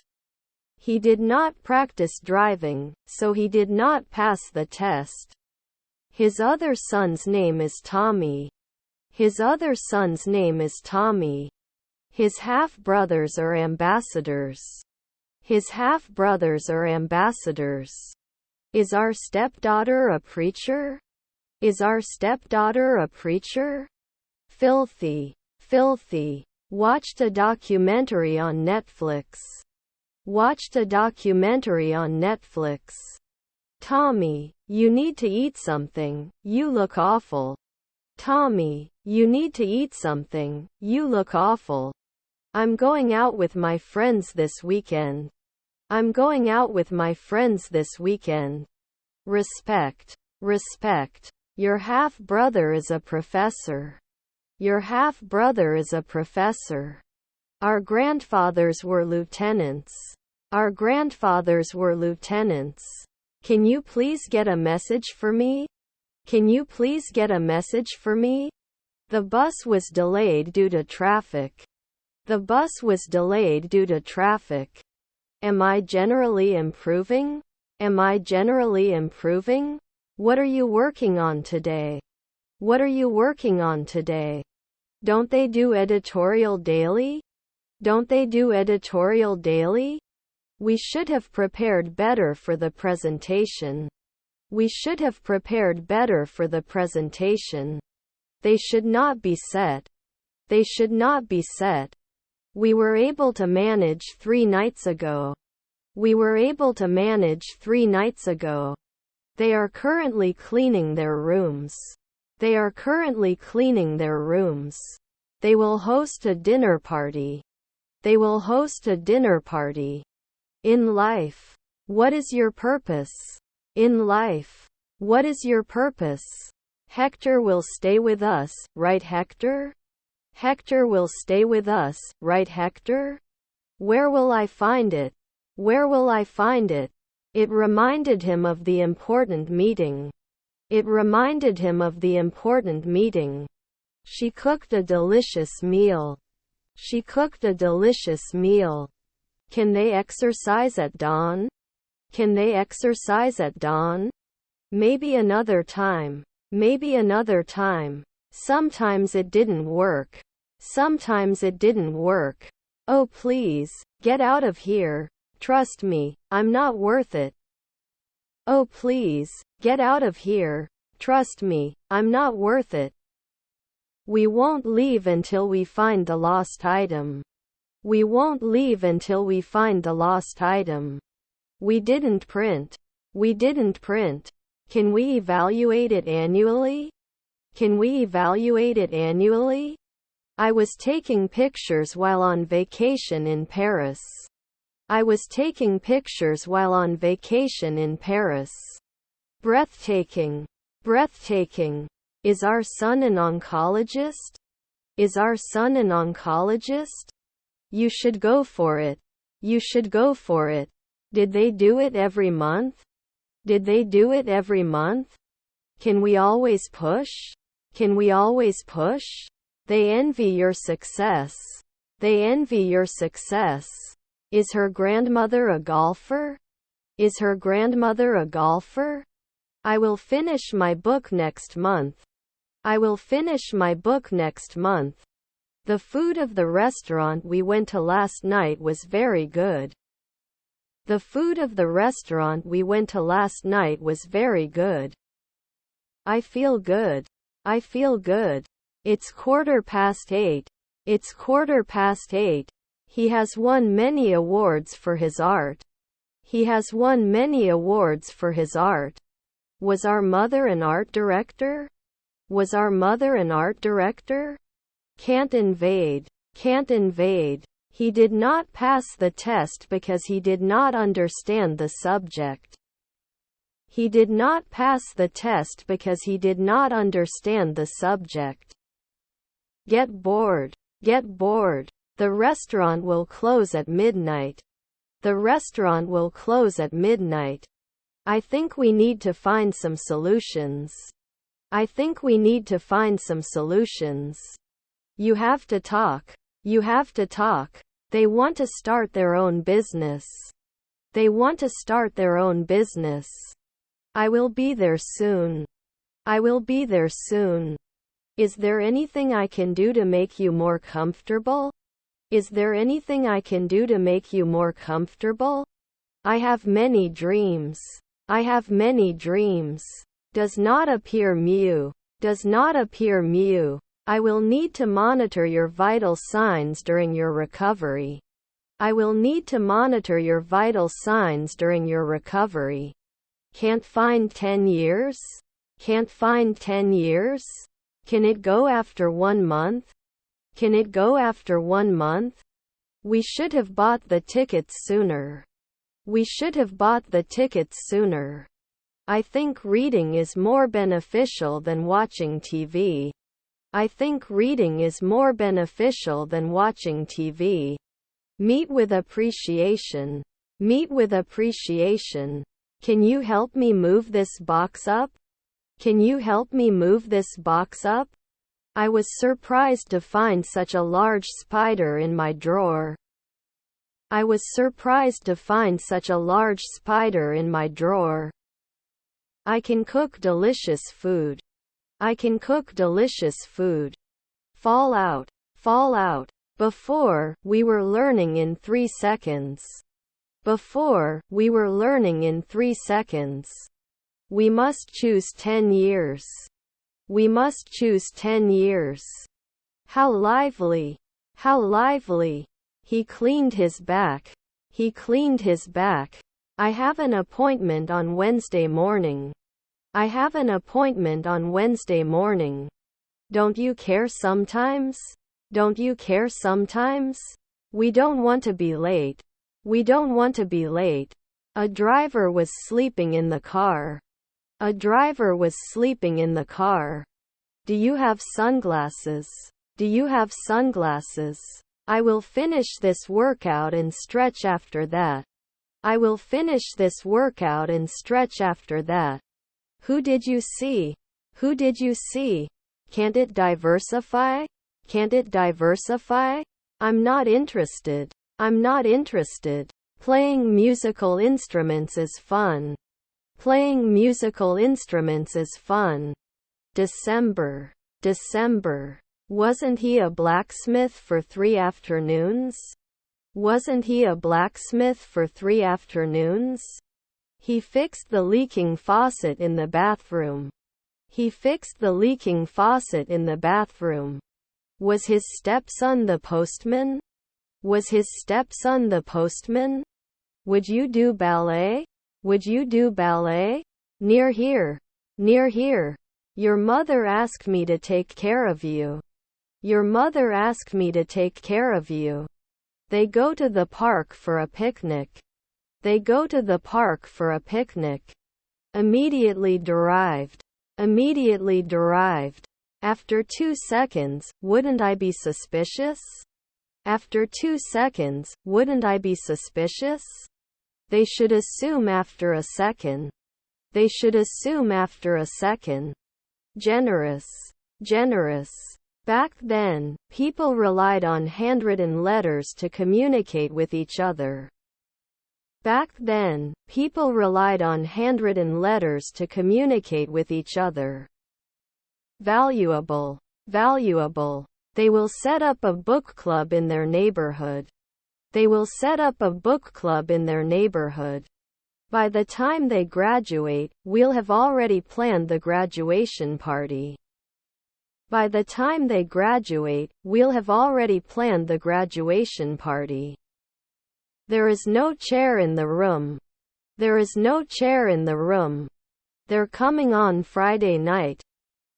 S1: He did not practice driving, so he did not pass the test. His other son's name is Tommy. His other son's name is Tommy. His half-brothers are ambassadors. His half-brothers are ambassadors. Is our stepdaughter a preacher? Is our stepdaughter a preacher? Filthy. Filthy. Watched a documentary on Netflix. Watched a documentary on Netflix. Tommy, you need to eat something, you look awful. Tommy, you need to eat something, you look awful. I'm going out with my friends this weekend. I'm going out with my friends this weekend. Respect. Respect. Your half-brother is a professor. Your half-brother is a professor. Our grandfathers were lieutenants. Our grandfathers were lieutenants. Can you please get a message for me? Can you please get a message for me? The bus was delayed due to traffic. The bus was delayed due to traffic. Am I generally improving? Am I generally improving? What are you working on today? What are you working on today? Don't they do editorial daily? Don't they do editorial daily? We should have prepared better for the presentation. We should have prepared better for the presentation. They should not be set. They should not be set. We were able to manage 3 nights ago. We were able to manage 3 nights ago. They are currently cleaning their rooms. They are currently cleaning their rooms. They will host a dinner party. They will host a dinner party. In life. What is your purpose? In life. What is your purpose? Hector will stay with us, right Hector? Hector will stay with us, right Hector? Where will I find it? Where will I find it? It reminded him of the important meeting. It reminded him of the important meeting. She cooked a delicious meal. She cooked a delicious meal. Can they exercise at dawn? Can they exercise at dawn? Maybe another time. Maybe another time. Sometimes it didn't work. Sometimes it didn't work. Oh please, get out of here. Trust me, I'm not worth it. Oh please, get out of here. Trust me, I'm not worth it. We won't leave until we find the lost item. We won't leave until we find the lost item. We didn't print. We didn't print. Can we evaluate it annually? Can we evaluate it annually? I was taking pictures while on vacation in Paris. I was taking pictures while on vacation in Paris. Breathtaking. Breathtaking. Is our son an oncologist? Is our son an oncologist? You should go for it. You should go for it. Did they do it every month? Did they do it every month? Can we always push? Can we always push? They envy your success. They envy your success. Is her grandmother a golfer? Is her grandmother a golfer? I will finish my book next month. I will finish my book next month. The food of the restaurant we went to last night was very good. The food of the restaurant we went to last night was very good. I feel good. I feel good. It's 8:15. It's 8:15. He has won many awards for his art. He has won many awards for his art. Was our mother an art director? Was our mother an art director? Can't invade. Can't invade. He did not pass the test because he did not understand the subject. He did not pass the test because he did not understand the subject. Get bored. Get bored. The restaurant will close at midnight. The restaurant will close at midnight. I think we need to find some solutions. I think we need to find some solutions. You have to talk. You have to talk. They want to start their own business. They want to start their own business. I will be there soon. I will be there soon. Is there anything I can do to make you more comfortable? Is there anything I can do to make you more comfortable? I have many dreams. I have many dreams. Does not appear mu. Does not appear mu. I will need to monitor your vital signs during your recovery. I will need to monitor your vital signs during your recovery. Can't find 10 years? Can't find 10 years? Can it go after 1 month? Can it go after 1 month? We should have bought the tickets sooner. We should have bought the tickets sooner. I think reading is more beneficial than watching TV. I think reading is more beneficial than watching TV. Meet with appreciation. Meet with appreciation. Can you help me move this box up? Can you help me move this box up? I was surprised to find such a large spider in my drawer. I was surprised to find such a large spider in my drawer. I can cook delicious food. I can cook delicious food. Fall out. Fall out. Before, we were learning in 3 seconds. Before, we were learning in 3 seconds. We must choose 10 years. We must choose 10 years. How lively. How lively. He cleaned his back. He cleaned his back. I have an appointment on Wednesday morning. I have an appointment on Wednesday morning. Don't you care sometimes? Don't you care sometimes? We don't want to be late. We don't want to be late. A driver was sleeping in the car. A driver was sleeping in the car. Do you have sunglasses? Do you have sunglasses? I will finish this workout and stretch after that. I will finish this workout and stretch after that. Who did you see? Who did you see? Can't it diversify? Can't it diversify? I'm not interested. I'm not interested. Playing musical instruments is fun. Playing musical instruments is fun. December. December. Wasn't he a blacksmith for 3 afternoons? Wasn't he a blacksmith for 3 afternoons? He fixed the leaking faucet in the bathroom. He fixed the leaking faucet in the bathroom. Was his stepson the postman? Was his stepson the postman? Would you do ballet? Would you do ballet? Near here. Near here. Your mother asked me to take care of you. Your mother asked me to take care of you. They go to the park for a picnic. They go to the park for a picnic. Immediately derived. Immediately derived. After 2 seconds, wouldn't I be suspicious? After 2 seconds, wouldn't I be suspicious? They should assume after a second. They should assume after a second. Generous. Generous. Back then, people relied on handwritten letters to communicate with each other. Back then, people relied on handwritten letters to communicate with each other. Valuable. Valuable. They will set up a book club in their neighborhood. They will set up a book club in their neighborhood. By the time they graduate, we'll have already planned the graduation party. By the time they graduate, we'll have already planned the graduation party. There is no chair in the room. There is no chair in the room. They're coming on Friday night.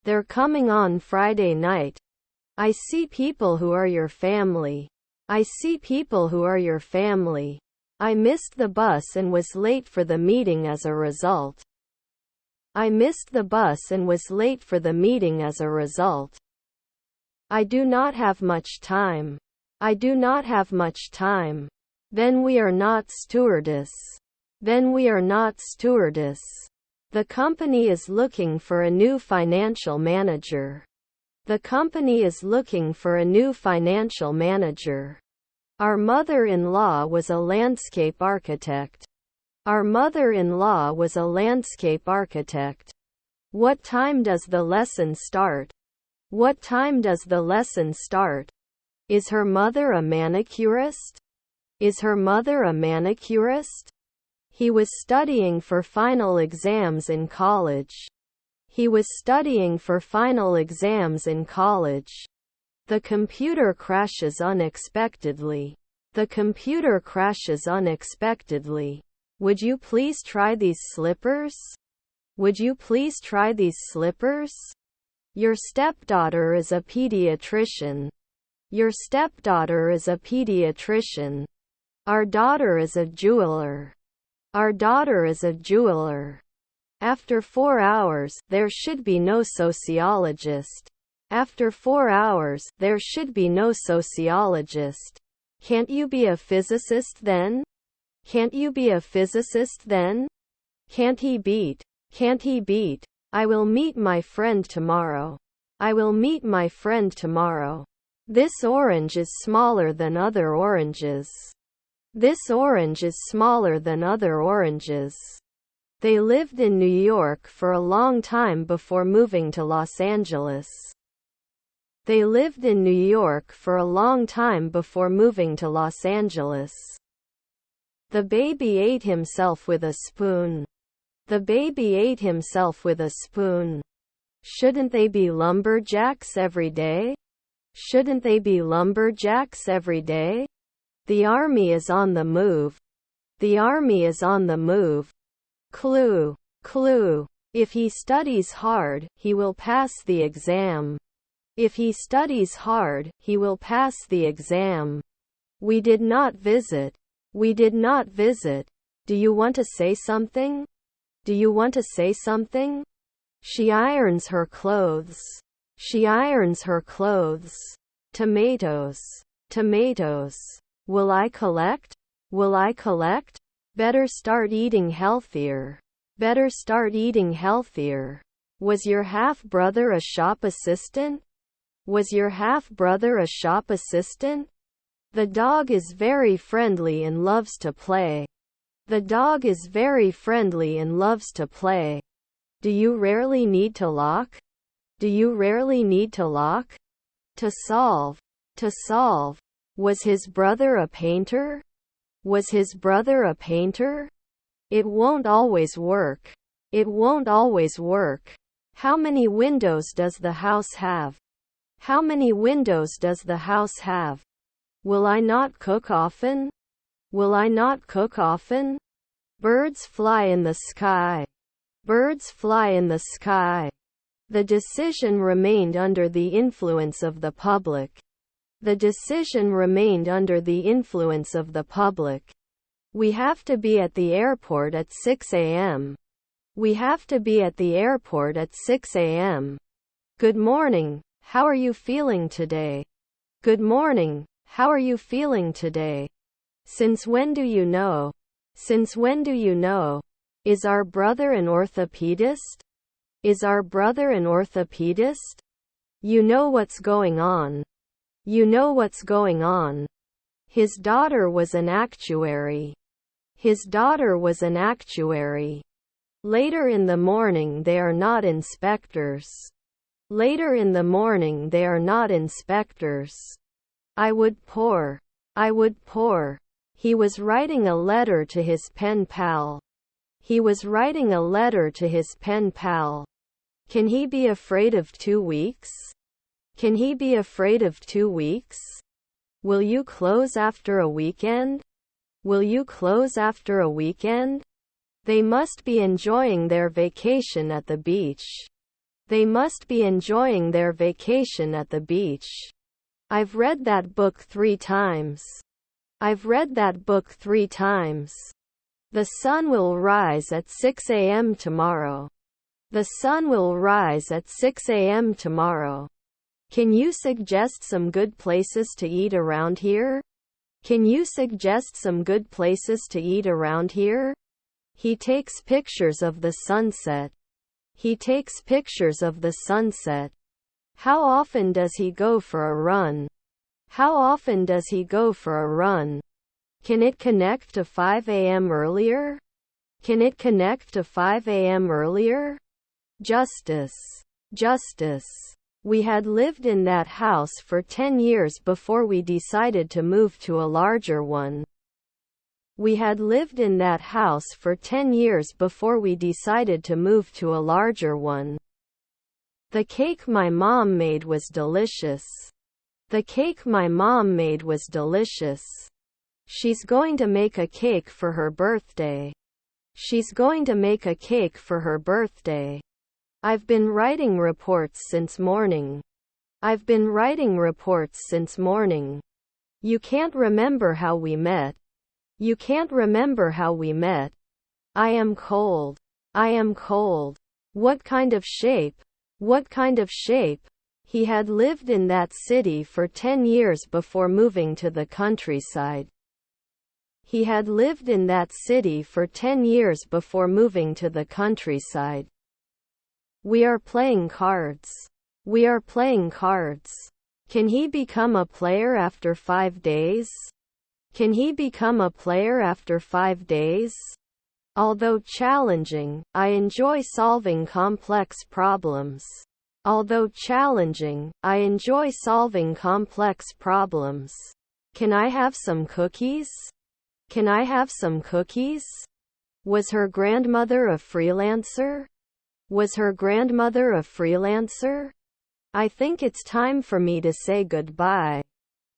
S1: They're coming on Friday night. I see people who are your family. I see people who are your family. I missed the bus and was late for the meeting as a result. I missed the bus and was late for the meeting as a result. I do not have much time. I do not have much time. Then we are not stewardess. Then we are not stewardess. The company is looking for a new financial manager. The company is looking for a new financial manager. Our mother-in-law was a landscape architect. Our mother-in-law was a landscape architect. What time does the lesson start? What time does the lesson start? Is her mother a manicurist? Is her mother a manicurist? He was studying for final exams in college. He was studying for final exams in college. The computer crashes unexpectedly. The computer crashes unexpectedly. Would you please try these slippers? Would you please try these slippers? Your stepdaughter is a pediatrician. Your stepdaughter is a pediatrician. Our daughter is a jeweler. Our daughter is a jeweler. After 4 hours, there should be no sociologist. After 4 hours, there should be no sociologist. Can't you be a physicist then? Can't you be a physicist then? Can't he beat? Can't he beat? I will meet my friend tomorrow. I will meet my friend tomorrow. This orange is smaller than other oranges. This orange is smaller than other oranges. They lived in New York for a long time before moving to Los Angeles. They lived in New York for a long time before moving to Los Angeles. The baby ate himself with a spoon. The baby ate himself with a spoon. Shouldn't they be lumberjacks every day? Shouldn't they be lumberjacks every day? The army is on the move. The army is on the move. Clue. Clue. If he studies hard, he will pass the exam. If he studies hard, he will pass the exam. We did not visit. We did not visit. Do you want to say something? Do you want to say something? She irons her clothes. She irons her clothes. Tomatoes. Tomatoes. Will I collect? Will I collect? Better start eating healthier. Better start eating healthier. Was your half-brother a shop assistant? Was your half-brother a shop assistant? The dog is very friendly and loves to play. The dog is very friendly and loves to play. Do you rarely need to lock? Do you rarely need to lock? To solve. To solve. Was his brother a painter? Was his brother a painter? It won't always work. It won't always work. How many windows does the house have? How many windows does the house have? Will I not cook often? Will I not cook often? Birds fly in the sky. Birds fly in the sky. The decision remained under the influence of the public. The decision remained under the influence of the public. We have to be at the airport at 6 a.m. We have to be at the airport at 6 a.m. Good morning, how are you feeling today? Good morning, how are you feeling today? Since when do you know? Since when do you know? Is our brother an orthopedist? Is our brother an orthopedist? You know what's going on. You know what's going on. His daughter was an actuary. His daughter was an actuary. Later in the morning they are not inspectors. Later in the morning they are not inspectors. I would pour. I would pour. He was writing a letter to his pen pal. He was writing a letter to his pen pal. Can he be afraid of 2 weeks? Can he be afraid of 2 weeks? Will you close after a weekend? Will you close after a weekend? They must be enjoying their vacation at the beach. They must be enjoying their vacation at the beach. I've read that book 3 times. I've read that book 3 times. The sun will rise at 6 a.m. tomorrow. The sun will rise at 6 a.m. tomorrow. Can you suggest some good places to eat around here? Can you suggest some good places to eat around here? He takes pictures of the sunset. He takes pictures of the sunset. How often does he go for a run? How often does he go for a run? Can it connect to 5 a.m. earlier? Can it connect to 5 a.m. earlier? Justice. Justice. We had lived in that house for 10 years before we decided to move to a larger one. We had lived in that house for 10 years before we decided to move to a larger one. The cake my mom made was delicious. The cake my mom made was delicious. She's going to make a cake for her birthday. She's going to make a cake for her birthday. I've been writing reports since morning. I've been writing reports since morning. You can't remember how we met. You can't remember how we met. I am cold. I am cold. What kind of shape? What kind of shape? He had lived in that city for 10 years before moving to the countryside. He had lived in that city for 10 years before moving to the countryside. We are playing cards. We are playing cards. Can he become a player after 5 days? Can he become a player after 5 days? Although challenging, I enjoy solving complex problems. Although challenging, I enjoy solving complex problems. Can I have some cookies? Can I have some cookies? Was her grandmother a freelancer? Was her grandmother a freelancer? I think it's time for me to say goodbye.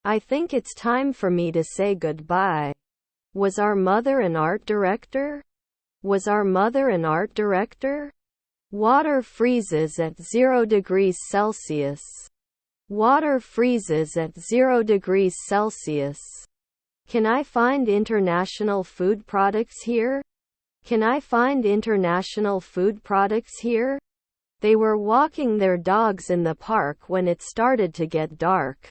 S1: I think it's time for me to say goodbye. Was our mother an art director? Was our mother an art director? Water freezes at 0 degrees Celsius. Water freezes at 0 degrees Celsius. Can I find international food products here? Can I find international food products here? They were walking their dogs in the park when it started to get dark.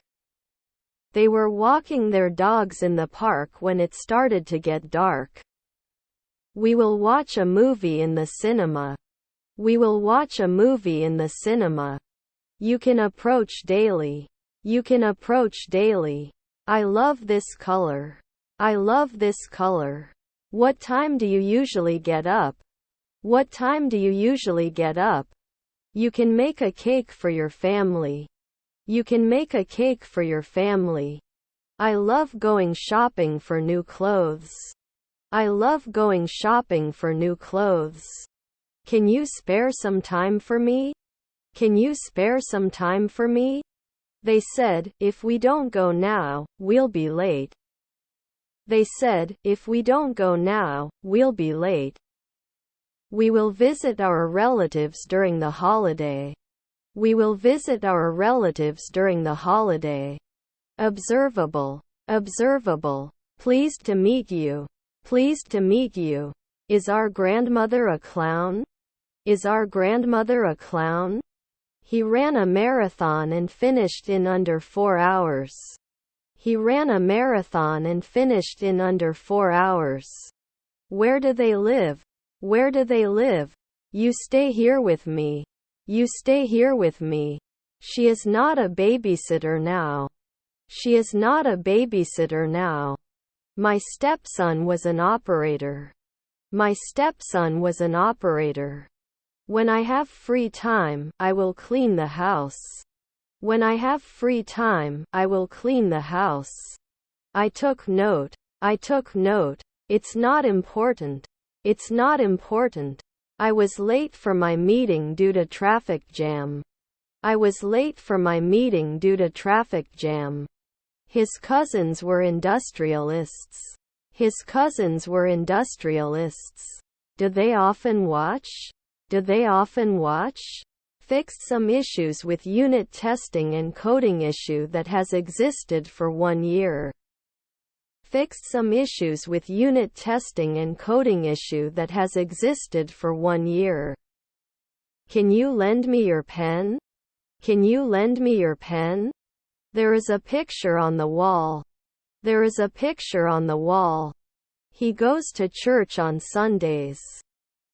S1: They were walking their dogs in the park when it started to get dark. We will watch a movie in the cinema. We will watch a movie in the cinema. You can approach daily. You can approach daily. I love this color. I love this color. What time do you usually get up? What time do you usually get up? You can make a cake for your family. You can make a cake for your family. I love going shopping for new clothes. I love going shopping for new clothes. Can you spare some time for me? Can you spare some time for me? They said, if we don't go now, we'll be late. They said, if we don't go now, we'll be late. We will visit our relatives during the holiday. We will visit our relatives during the holiday. Observable. Observable. Pleased to meet you. Pleased to meet you. Is our grandmother a clown? Is our grandmother a clown? He ran a marathon and finished in under 4 hours. He ran a marathon and finished in under 4 hours. Where do they live? Where do they live? You stay here with me. You stay here with me. She is not a babysitter now. She is not a babysitter now. My stepson was an operator. My stepson was an operator. When I have free time, I will clean the house. When I have free time, I will clean the house. I took note. I took note. It's not important. It's not important. I was late for my meeting due to traffic jam. I was late for my meeting due to traffic jam. His cousins were industrialists. His cousins were industrialists. Do they often watch? Do they often watch? Fixed some issues with unit testing and coding issue that has existed for 1 year. Fixed some issues with unit testing and coding issue that has existed for 1 year. Can you lend me your pen? Can you lend me your pen? There is a picture on the wall. There is a picture on the wall. He goes to church on Sundays.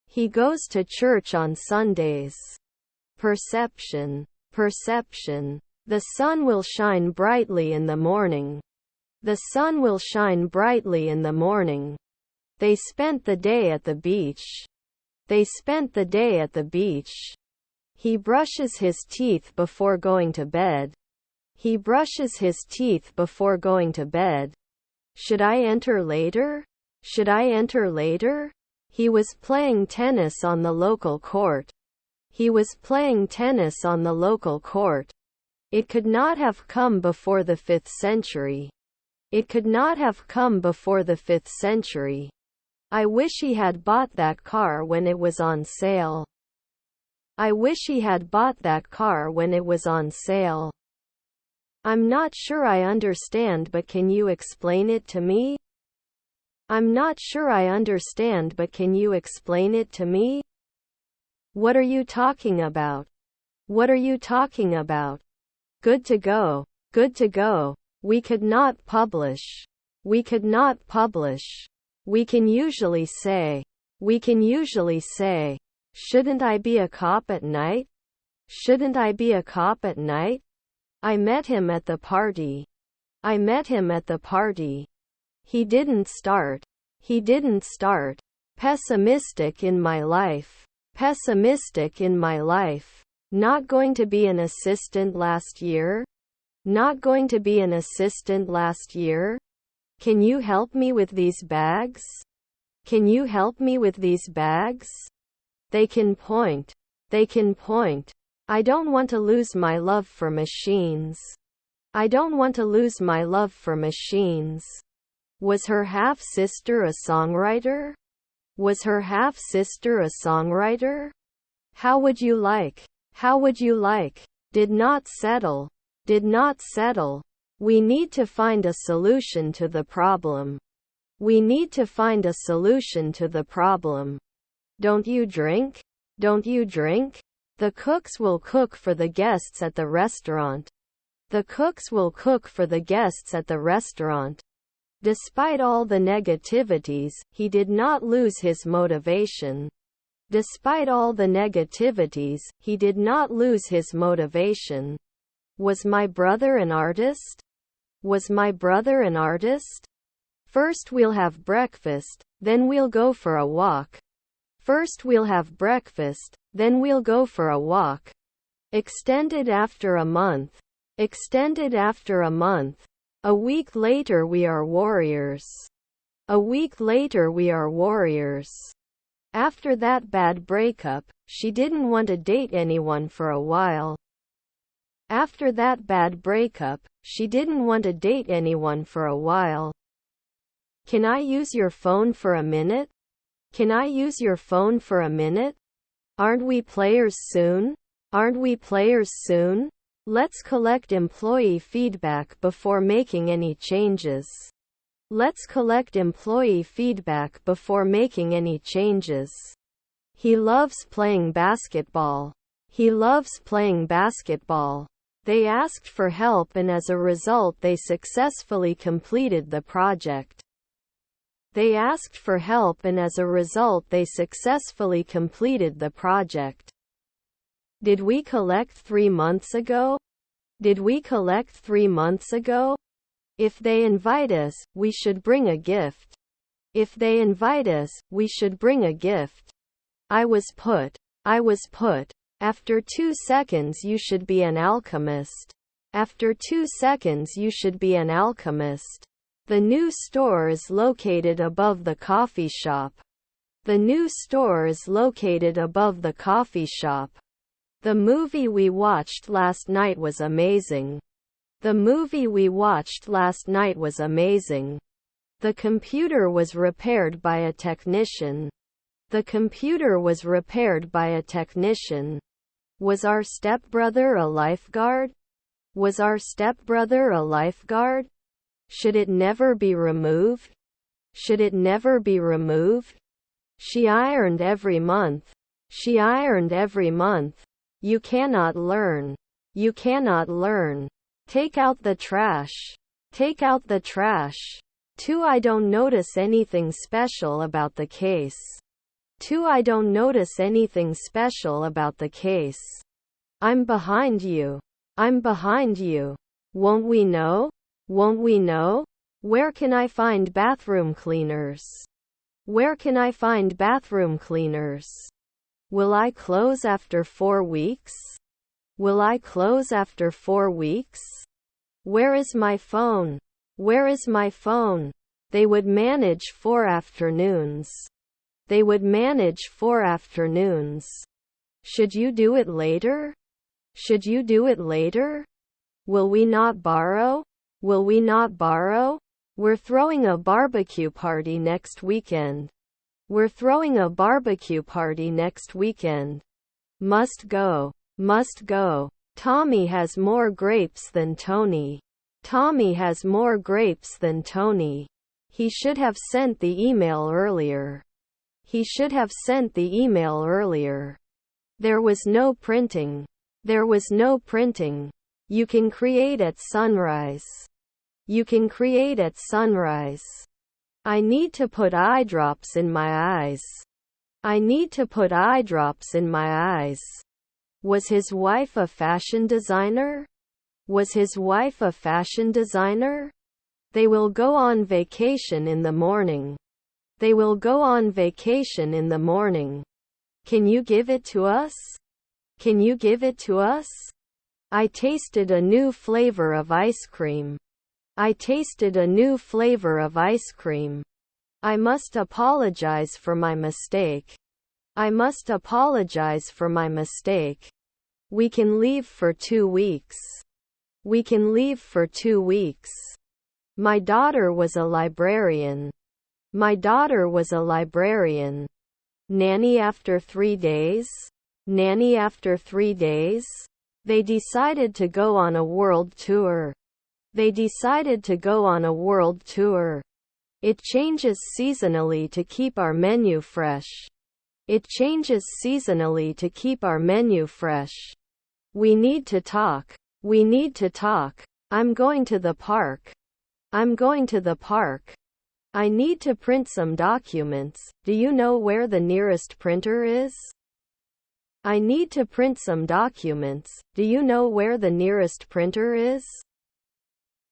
S1: He goes to church on Sundays. Perception. Perception. The sun will shine brightly in the morning. The sun will shine brightly in the morning. They spent the day at the beach. They spent the day at the beach. He brushes his teeth before going to bed. He brushes his teeth before going to bed. Should I enter later? Should I enter later? He was playing tennis on the local court. He was playing tennis on the local court. It could not have come before the 5th century. It could not have come before the 5th century. I wish he had bought that car when it was on sale. I wish he had bought that car when it was on sale. I'm not sure I understand, but can you explain it to me? I'm not sure I understand, but can you explain it to me? What are you talking about? What are you talking about? Good to go. Good to go. We could not publish. We could not publish. We can usually say. We can usually say. Shouldn't I be a cop at night? Shouldn't I be a cop at night? I met him at the party. I met him at the party. He didn't start. He didn't start. Pessimistic in my life. Pessimistic in my life. Not going to be an assistant last year? Not going to be an assistant last year? Can you help me with these bags? Can you help me with these bags? They can point. They can point. I don't want to lose my love for machines. I don't want to lose my love for machines. Was her half-sister a songwriter? Was her half-sister a songwriter? How would you like? How would you like? Did not settle. Did not settle. We need to find a solution to the problem. We need to find a solution to the problem. Don't you drink? Don't you drink? The cooks will cook for the guests at the restaurant. The cooks will cook for the guests at the restaurant. Despite all the negativities, he did not lose his motivation. Despite all the negativities, he did not lose his motivation. Was my brother an artist? Was my brother an artist? First we'll have breakfast, then we'll go for a walk. First we'll have breakfast, then we'll go for a walk. Extended after a month. Extended after a month. A week later we are warriors. A week later we are warriors. After that bad breakup, she didn't want to date anyone for a while. After that bad breakup, she didn't want to date anyone for a while. Can I use your phone for a minute? Can I use your phone for a minute? Aren't we players soon? Aren't we players soon? Let's collect employee feedback before making any changes. Let's collect employee feedback before making any changes. He loves playing basketball. He loves playing basketball. They asked for help and as a result they successfully completed the project. They asked for help and as a result they successfully completed the project. Did we collect 3 months ago? Did we collect 3 months ago? If they invite us, we should bring a gift. If they invite us, we should bring a gift. I was put. After 2 seconds you should be an alchemist. After 2 seconds you should be an alchemist. The new store is located above the coffee shop. The new store is located above the coffee shop. The movie we watched last night was amazing. The movie we watched last night was amazing. The computer was repaired by a technician. The computer was repaired by a technician. Was our stepbrother a lifeguard? Was our stepbrother a lifeguard? Should it never be removed? Should it never be removed? She ironed every month. She ironed every month. You cannot learn. You cannot learn. Take out the trash. Take out the trash. 2. I don't notice anything special about the case. 2. I don't notice anything special about the case. I'm behind you. I'm behind you. Won't we know? Won't we know? Where can I find bathroom cleaners? Where can I find bathroom cleaners? Will I close after 4 weeks? Will I close after 4 weeks? Where is my phone? Where is my phone? They would manage 4 afternoons. They would manage 4 afternoons. Should you do it later? Should you do it later? Will we not borrow? Will we not borrow? We're throwing a barbecue party next weekend. We're throwing a barbecue party next weekend. Must go. Must go. Tommy has more grapes than Tony. Tommy has more grapes than Tony. He should have sent the email earlier. He should have sent the email earlier. There was no printing. There was no printing. You can create at sunrise. You can create at sunrise. I need to put eye drops in my eyes. I need to put eye drops in my eyes. Was his wife a fashion designer? Was his wife a fashion designer? They will go on vacation in the morning. They will go on vacation in the morning. Can you give it to us? Can you give it to us? I tasted a new flavor of ice cream. I tasted a new flavor of ice cream. I must apologize for my mistake. I must apologize for my mistake. We can leave for 2 weeks. We can leave for 2 weeks. My daughter was a librarian. My daughter was a librarian. Nanny after 3 days? Nanny after 3 days? They decided to go on a world tour. They decided to go on a world tour. It changes seasonally to keep our menu fresh. It changes seasonally to keep our menu fresh. We need to talk. We need to talk. I'm going to the park. I'm going to the park. I need to print some documents. Do you know where the nearest printer is? I need to print some documents. Do you know where the nearest printer is?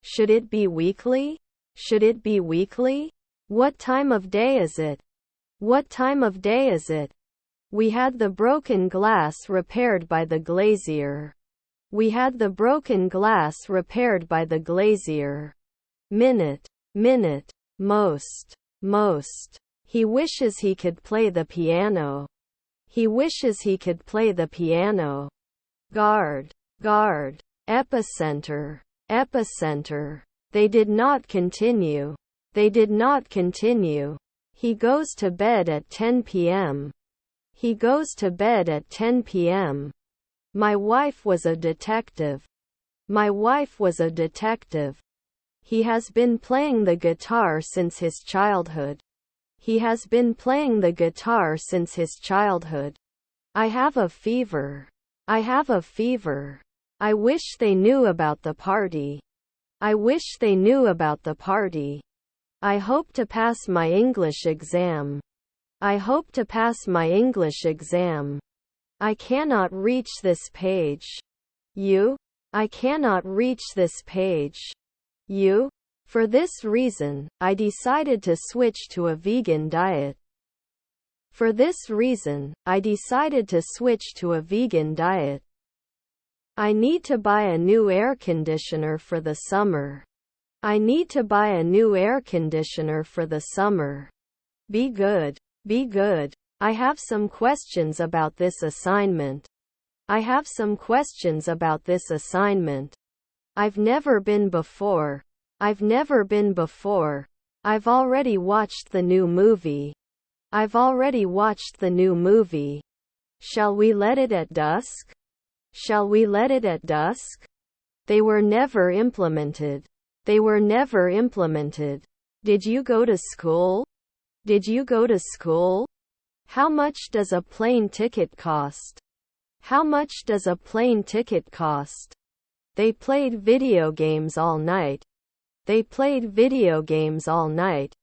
S1: Should it be weekly? Should it be weekly? What time of day is it? What time of day is it? We had the broken glass repaired by the glazier. We had the broken glass repaired by the glazier. Minute. Minute. Most. Most. He wishes he could play the piano. He wishes he could play the piano. Guard. Guard. Epicenter. Epicenter. They did not continue. They did not continue. He goes to bed at 10 p.m. He goes to bed at 10 p.m. My wife was a detective. My wife was a detective. He has been playing the guitar since his childhood. He has been playing the guitar since his childhood. I have a fever. I have a fever. I wish they knew about the party. I wish they knew about the party. I hope to pass my English exam. I hope to pass my English exam. I cannot reach this page. You? I cannot reach this page. You? For this reason, I decided to switch to a vegan diet. For this reason, I decided to switch to a vegan diet. I need to buy a new air conditioner for the summer. I need to buy a new air conditioner for the summer. Be good. Be good. I have some questions about this assignment. I have some questions about this assignment. I've never been before. I've never been before. I've already watched the new movie. I've already watched the new movie. Shall we let it at dusk? Shall we let it at dusk? They were never implemented. They were never implemented. Did you go to school? Did you go to school? How much does a plane ticket cost? How much does a plane ticket cost? They played video games all night. They played video games all night.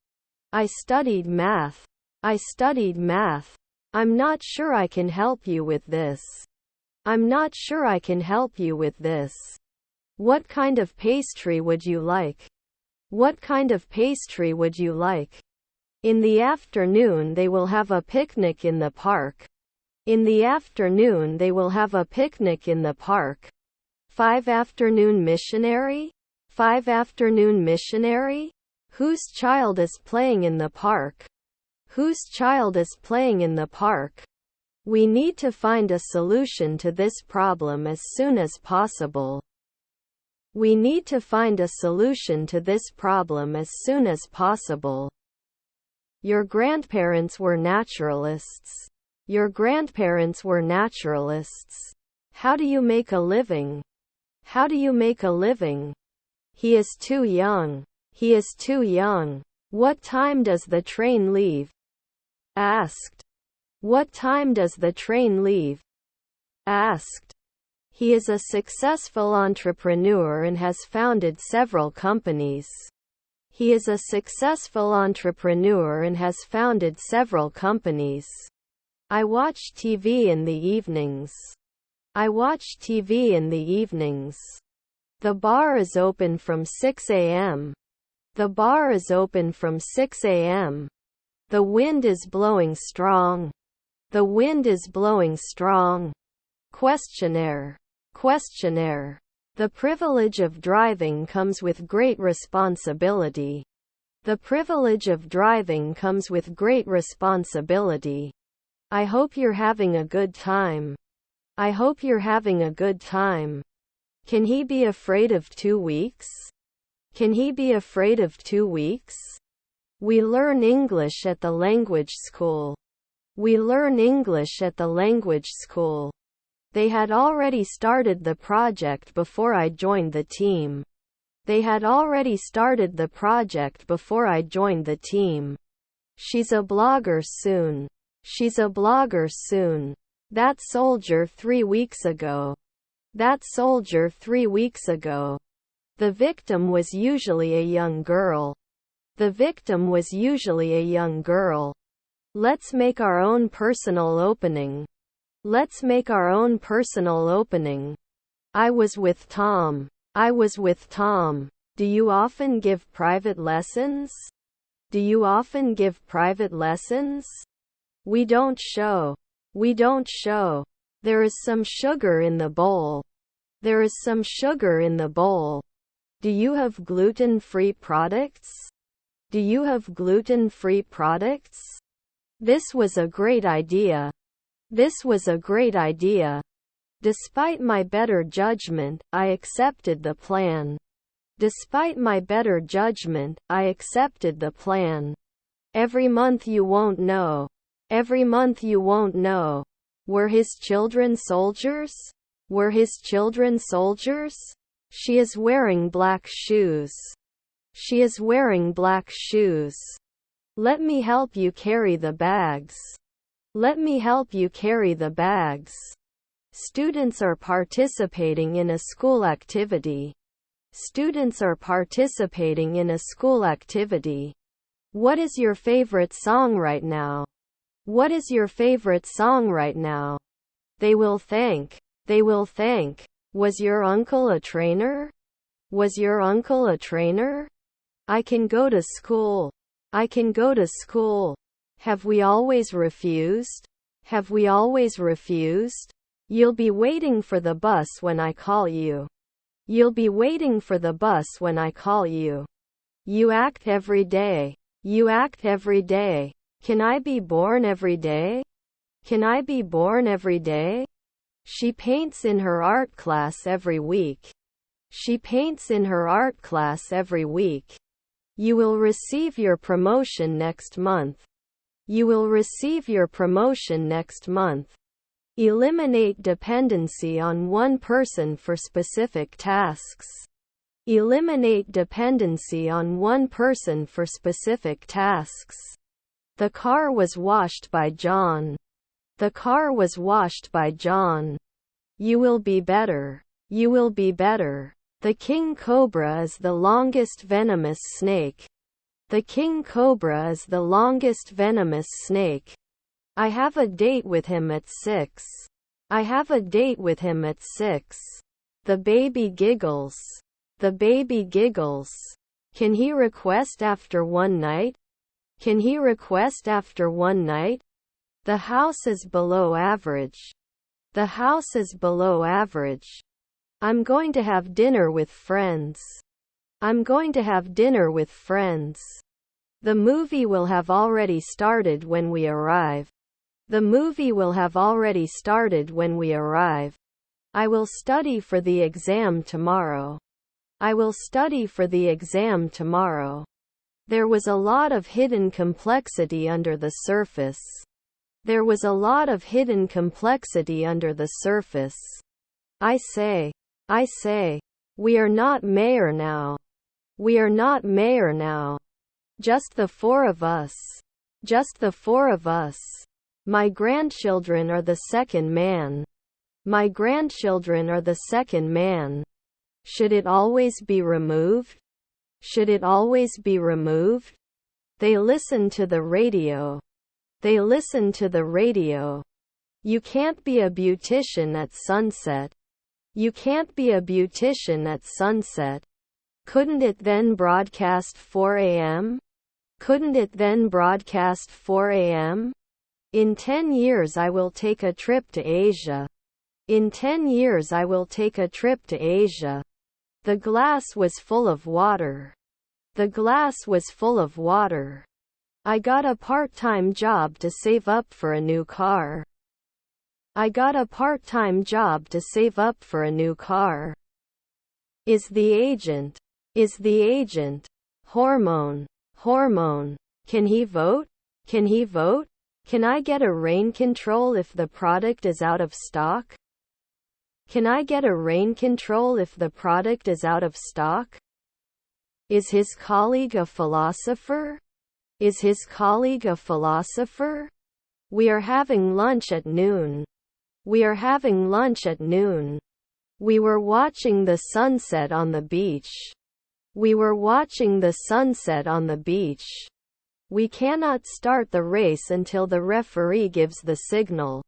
S1: I studied math. I studied math. I'm not sure I can help you with this. I'm not sure I can help you with this. What kind of pastry would you like? What kind of pastry would you like? In the afternoon they will have a picnic in the park. In the afternoon they will have a picnic in the park. 5 afternoon missionary? 5 afternoon missionary? Whose child is playing in the park? Whose child is playing in the park? We need to find a solution to this problem as soon as possible. We need to find a solution to this problem as soon as possible. Your grandparents were naturalists. Your grandparents were naturalists. How do you make a living? How do you make a living? He is too young. He is too young. What time does the train leave? Asked. What time does the train leave? Asked. He is a successful entrepreneur and has founded several companies. He is a successful entrepreneur and has founded several companies. I watch TV in the evenings. I watch TV in the evenings. The bar is open from 6 a.m. The bar is open from 6 a.m. The wind is blowing strong. The wind is blowing strong. Questionnaire. Questionnaire. The privilege of driving comes with great responsibility. The privilege of driving comes with great responsibility. I hope you're having a good time. I hope you're having a good time. Can he be afraid of 2 weeks? Can he be afraid of 2 weeks? We learn English at the language school. We learn English at the language school. They had already started the project before I joined the team. They had already started the project before I joined the team. She's a blogger soon. She's a blogger soon. That soldier 3 weeks ago. That soldier 3 weeks ago. The victim was usually a young girl. The victim was usually a young girl. Let's make our own personal opening. Let's make our own personal opening. I was with Tom. I was with Tom. Do you often give private lessons? Do you often give private lessons? We don't show. We don't show. There is some sugar in the bowl. There is some sugar in the bowl. Do you have gluten-free products? Do you have gluten-free products? This was a great idea. This was a great idea. Despite my better judgment, I accepted the plan. Despite my better judgment, I accepted the plan. Every month you won't know. Every month you won't know. Were his children soldiers? Were his children soldiers? She is wearing black shoes. She is wearing black shoes. Let me help you carry the bags. Let me help you carry the bags. Students are participating in a school activity. Students are participating in a school activity. What is your favorite song right now? What is your favorite song right now? They will thank. They will thank. Was your uncle a trainer? Was your uncle a trainer? I can go to school. I can go to school. Have we always refused? Have we always refused? You'll be waiting for the bus when I call you. You'll be waiting for the bus when I call you. You act every day. You act every day. Can I be born every day? Can I be born every day? She paints in her art class every week. She paints in her art class every week. You will receive your promotion next month. You will receive your promotion next month. Eliminate dependency on one person for specific tasks. Eliminate dependency on one person for specific tasks. The car was washed by John. The car was washed by John. You will be better. You will be better. The king cobra is the longest venomous snake. The king cobra is the longest venomous snake. I have a date with him at 6. I have a date with him at 6. The baby giggles. The baby giggles. Can he request after one night? Can he request after one night? The house is below average. The house is below average. I'm going to have dinner with friends. I'm going to have dinner with friends. The movie will have already started when we arrive. The movie will have already started when we arrive. I will study for the exam tomorrow. I will study for the exam tomorrow. There was a lot of hidden complexity under the surface. There was a lot of hidden complexity under the surface. I say, we are not mayor now. We are not mayor now. Just the four of us. Just the four of us. My grandchildren are the second man. My grandchildren are the second man. Should it always be removed? Should it always be removed? They listen to the radio. They listen to the radio. You can't be a beautician at sunset. You can't be a beautician at sunset. Couldn't it then broadcast 4 a.m.? Couldn't it then broadcast 4 a.m.? In 10 years I will take a trip to Asia. In 10 years I will take a trip to Asia. The glass was full of water. The glass was full of water. I got a part-time job to save up for a new car. I got a part-time job to save up for a new car. Is the agent. Is the agent. Hormone. Hormone. Can he vote? Can he vote? Can I get a rain control if the product is out of stock? Can I get a rain control if the product is out of stock? Is his colleague a philosopher? Is his colleague a philosopher? We are having lunch at noon. We are having lunch at noon. We were watching the sunset on the beach. We were watching the sunset on the beach. We cannot start the race until the referee gives the signal.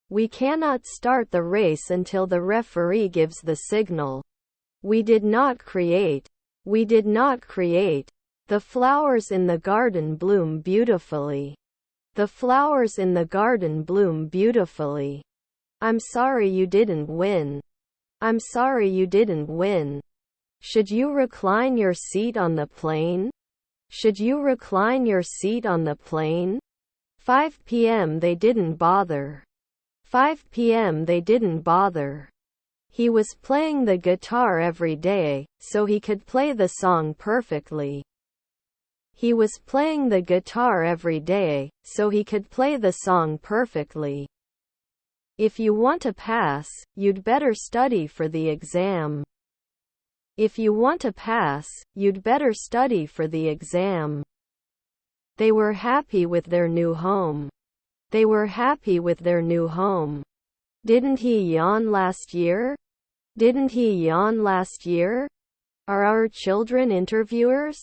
S1: We cannot start the race until the referee gives the signal. We did not create. We did not create. The flowers in the garden bloom beautifully. The flowers in the garden bloom beautifully. I'm sorry you didn't win. I'm sorry you didn't win. Should you recline your seat on the plane? Should you recline your seat on the plane? 5 p.m. they didn't bother. 5 p.m. they didn't bother. He was playing the guitar every day, so he could play the song perfectly. He was playing the guitar every day, so he could play the song perfectly. If you want to pass, you'd better study for the exam. If you want to pass, you'd better study for the exam. They were happy with their new home. They were happy with their new home. Didn't he yawn last year? Didn't he yawn last year? Are our children interviewers?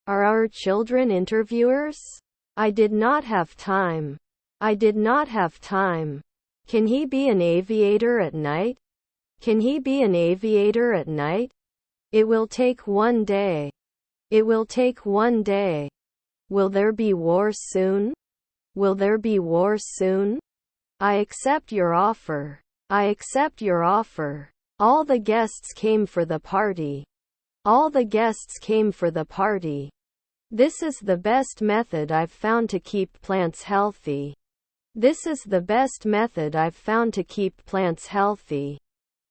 S1: Are our children interviewers? I did not have time. I did not have time. Can he be an aviator at night? Can he be an aviator at night? It will take one day. It will take one day. Will there be war soon? Will there be war soon? I accept your offer. I accept your offer. All the guests came for the party. All the guests came for the party. This is the best method I've found to keep plants healthy. This is the best method I've found to keep plants healthy.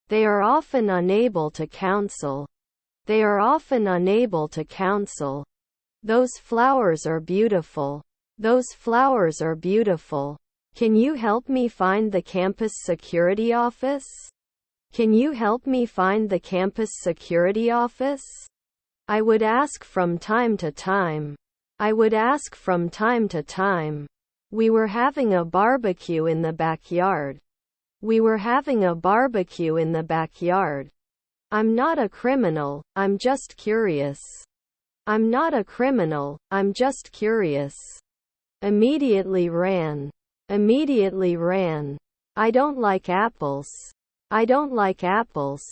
S1: They are often unable to counsel. They are often unable to counsel. Those flowers are beautiful. Those flowers are beautiful. Can you help me find the campus security office? Can you help me find the campus security office? I would ask from time to time. I would ask from time to time. We were having a barbecue in the backyard. We were having a barbecue in the backyard. I'm not a criminal, I'm just curious. I'm not a criminal, I'm just curious. Immediately ran. Immediately ran. I don't like apples. I don't like apples.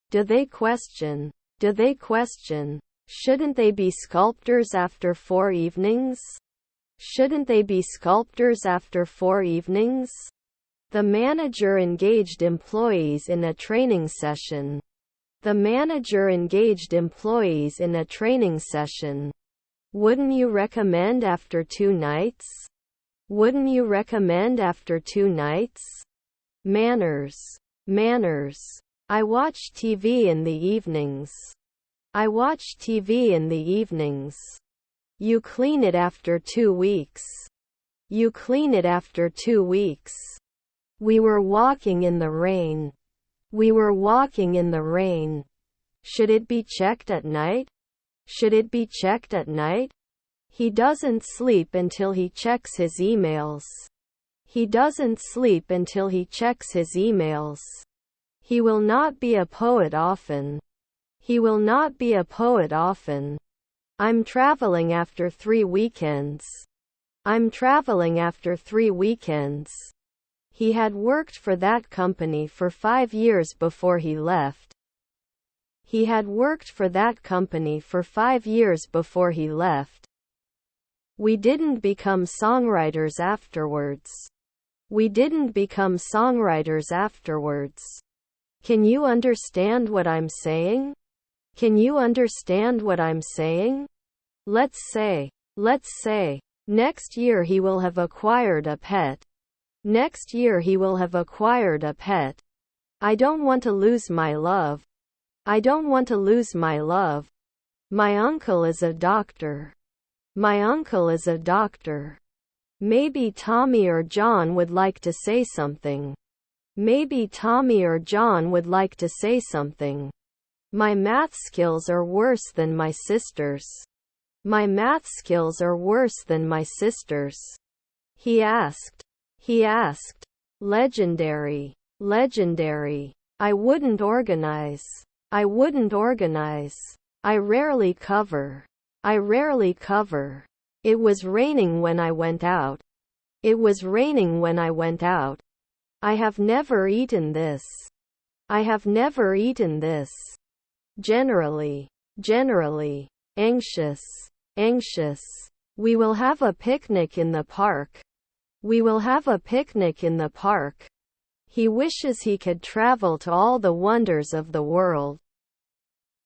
S1: Do they question? Do they question? Shouldn't they be sculptors after 4 evenings? Shouldn't they be sculptors after 4 evenings? The manager engaged employees in a training session. The manager engaged employees in a training session. Wouldn't you recommend after 2 nights? Wouldn't you recommend after 2 nights? Manners. Manners. I watch TV in the evenings. I watch TV in the evenings. You clean it after 2 weeks. You clean it after 2 weeks. We were walking in the rain. We were walking in the rain. Should it be checked at night? Should it be checked at night? He doesn't sleep until he checks his emails. He doesn't sleep until he checks his emails. He will not be a poet often. He will not be a poet often. I'm traveling after 3 weekends. I'm traveling after 3 weekends. He had worked for that company for 5 years before he left. He had worked for that company for 5 years before he left. We didn't become songwriters afterwards. We didn't become songwriters afterwards. Can you understand what I'm saying? Can you understand what I'm saying? Let's say, next year he will have acquired a pet. Next year he will have acquired a pet. I don't want to lose my love. I don't want to lose my love. My uncle is a doctor. My uncle is a doctor. Maybe Tommy or John would like to say something. Maybe Tommy or John would like to say something. My math skills are worse than my sister's. My math skills are worse than my sister's. He asked. He asked. Legendary. Legendary. I wouldn't organize. I wouldn't organize. I rarely cover. I rarely cover. It was raining when I went out. It was raining when I went out. I have never eaten this. I have never eaten this. Generally. Generally. Anxious. Anxious. We will have a picnic in the park. We will have a picnic in the park. He wishes he could travel to all the wonders of the world.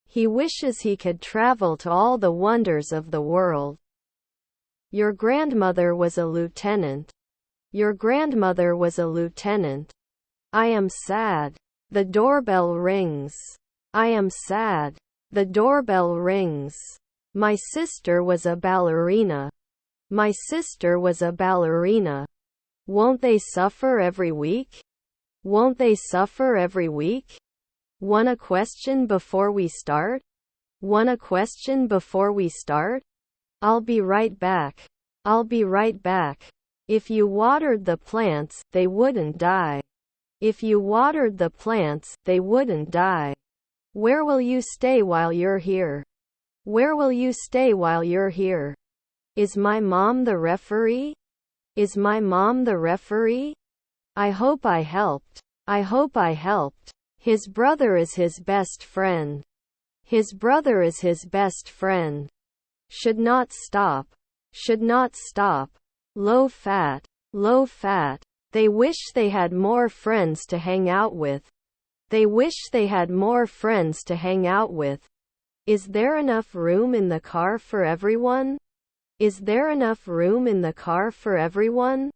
S1: He wishes he could travel to all the wonders of the world. Your grandmother was a lieutenant. Your grandmother was a lieutenant. I am sad. The doorbell rings. I am sad. The doorbell rings. My sister was a ballerina. My sister was a ballerina. Won't they suffer every week? Won't they suffer every week? Wanna question before we start? Wanna question before we start? I'll be right back. I'll be right back. If you watered the plants, they wouldn't die. If you watered the plants, they wouldn't die. Where will you stay while you're here? Where will you stay while you're here? Is my mom the referee? Is my mom the referee? I hope I helped. I hope I helped. His brother is his best friend. His brother is his best friend. Should not stop. Should not stop. Low fat. Low fat. They wish they had more friends to hang out with. They wish they had more friends to hang out with. Is there enough room in the car for everyone? Is there enough room in the car for everyone?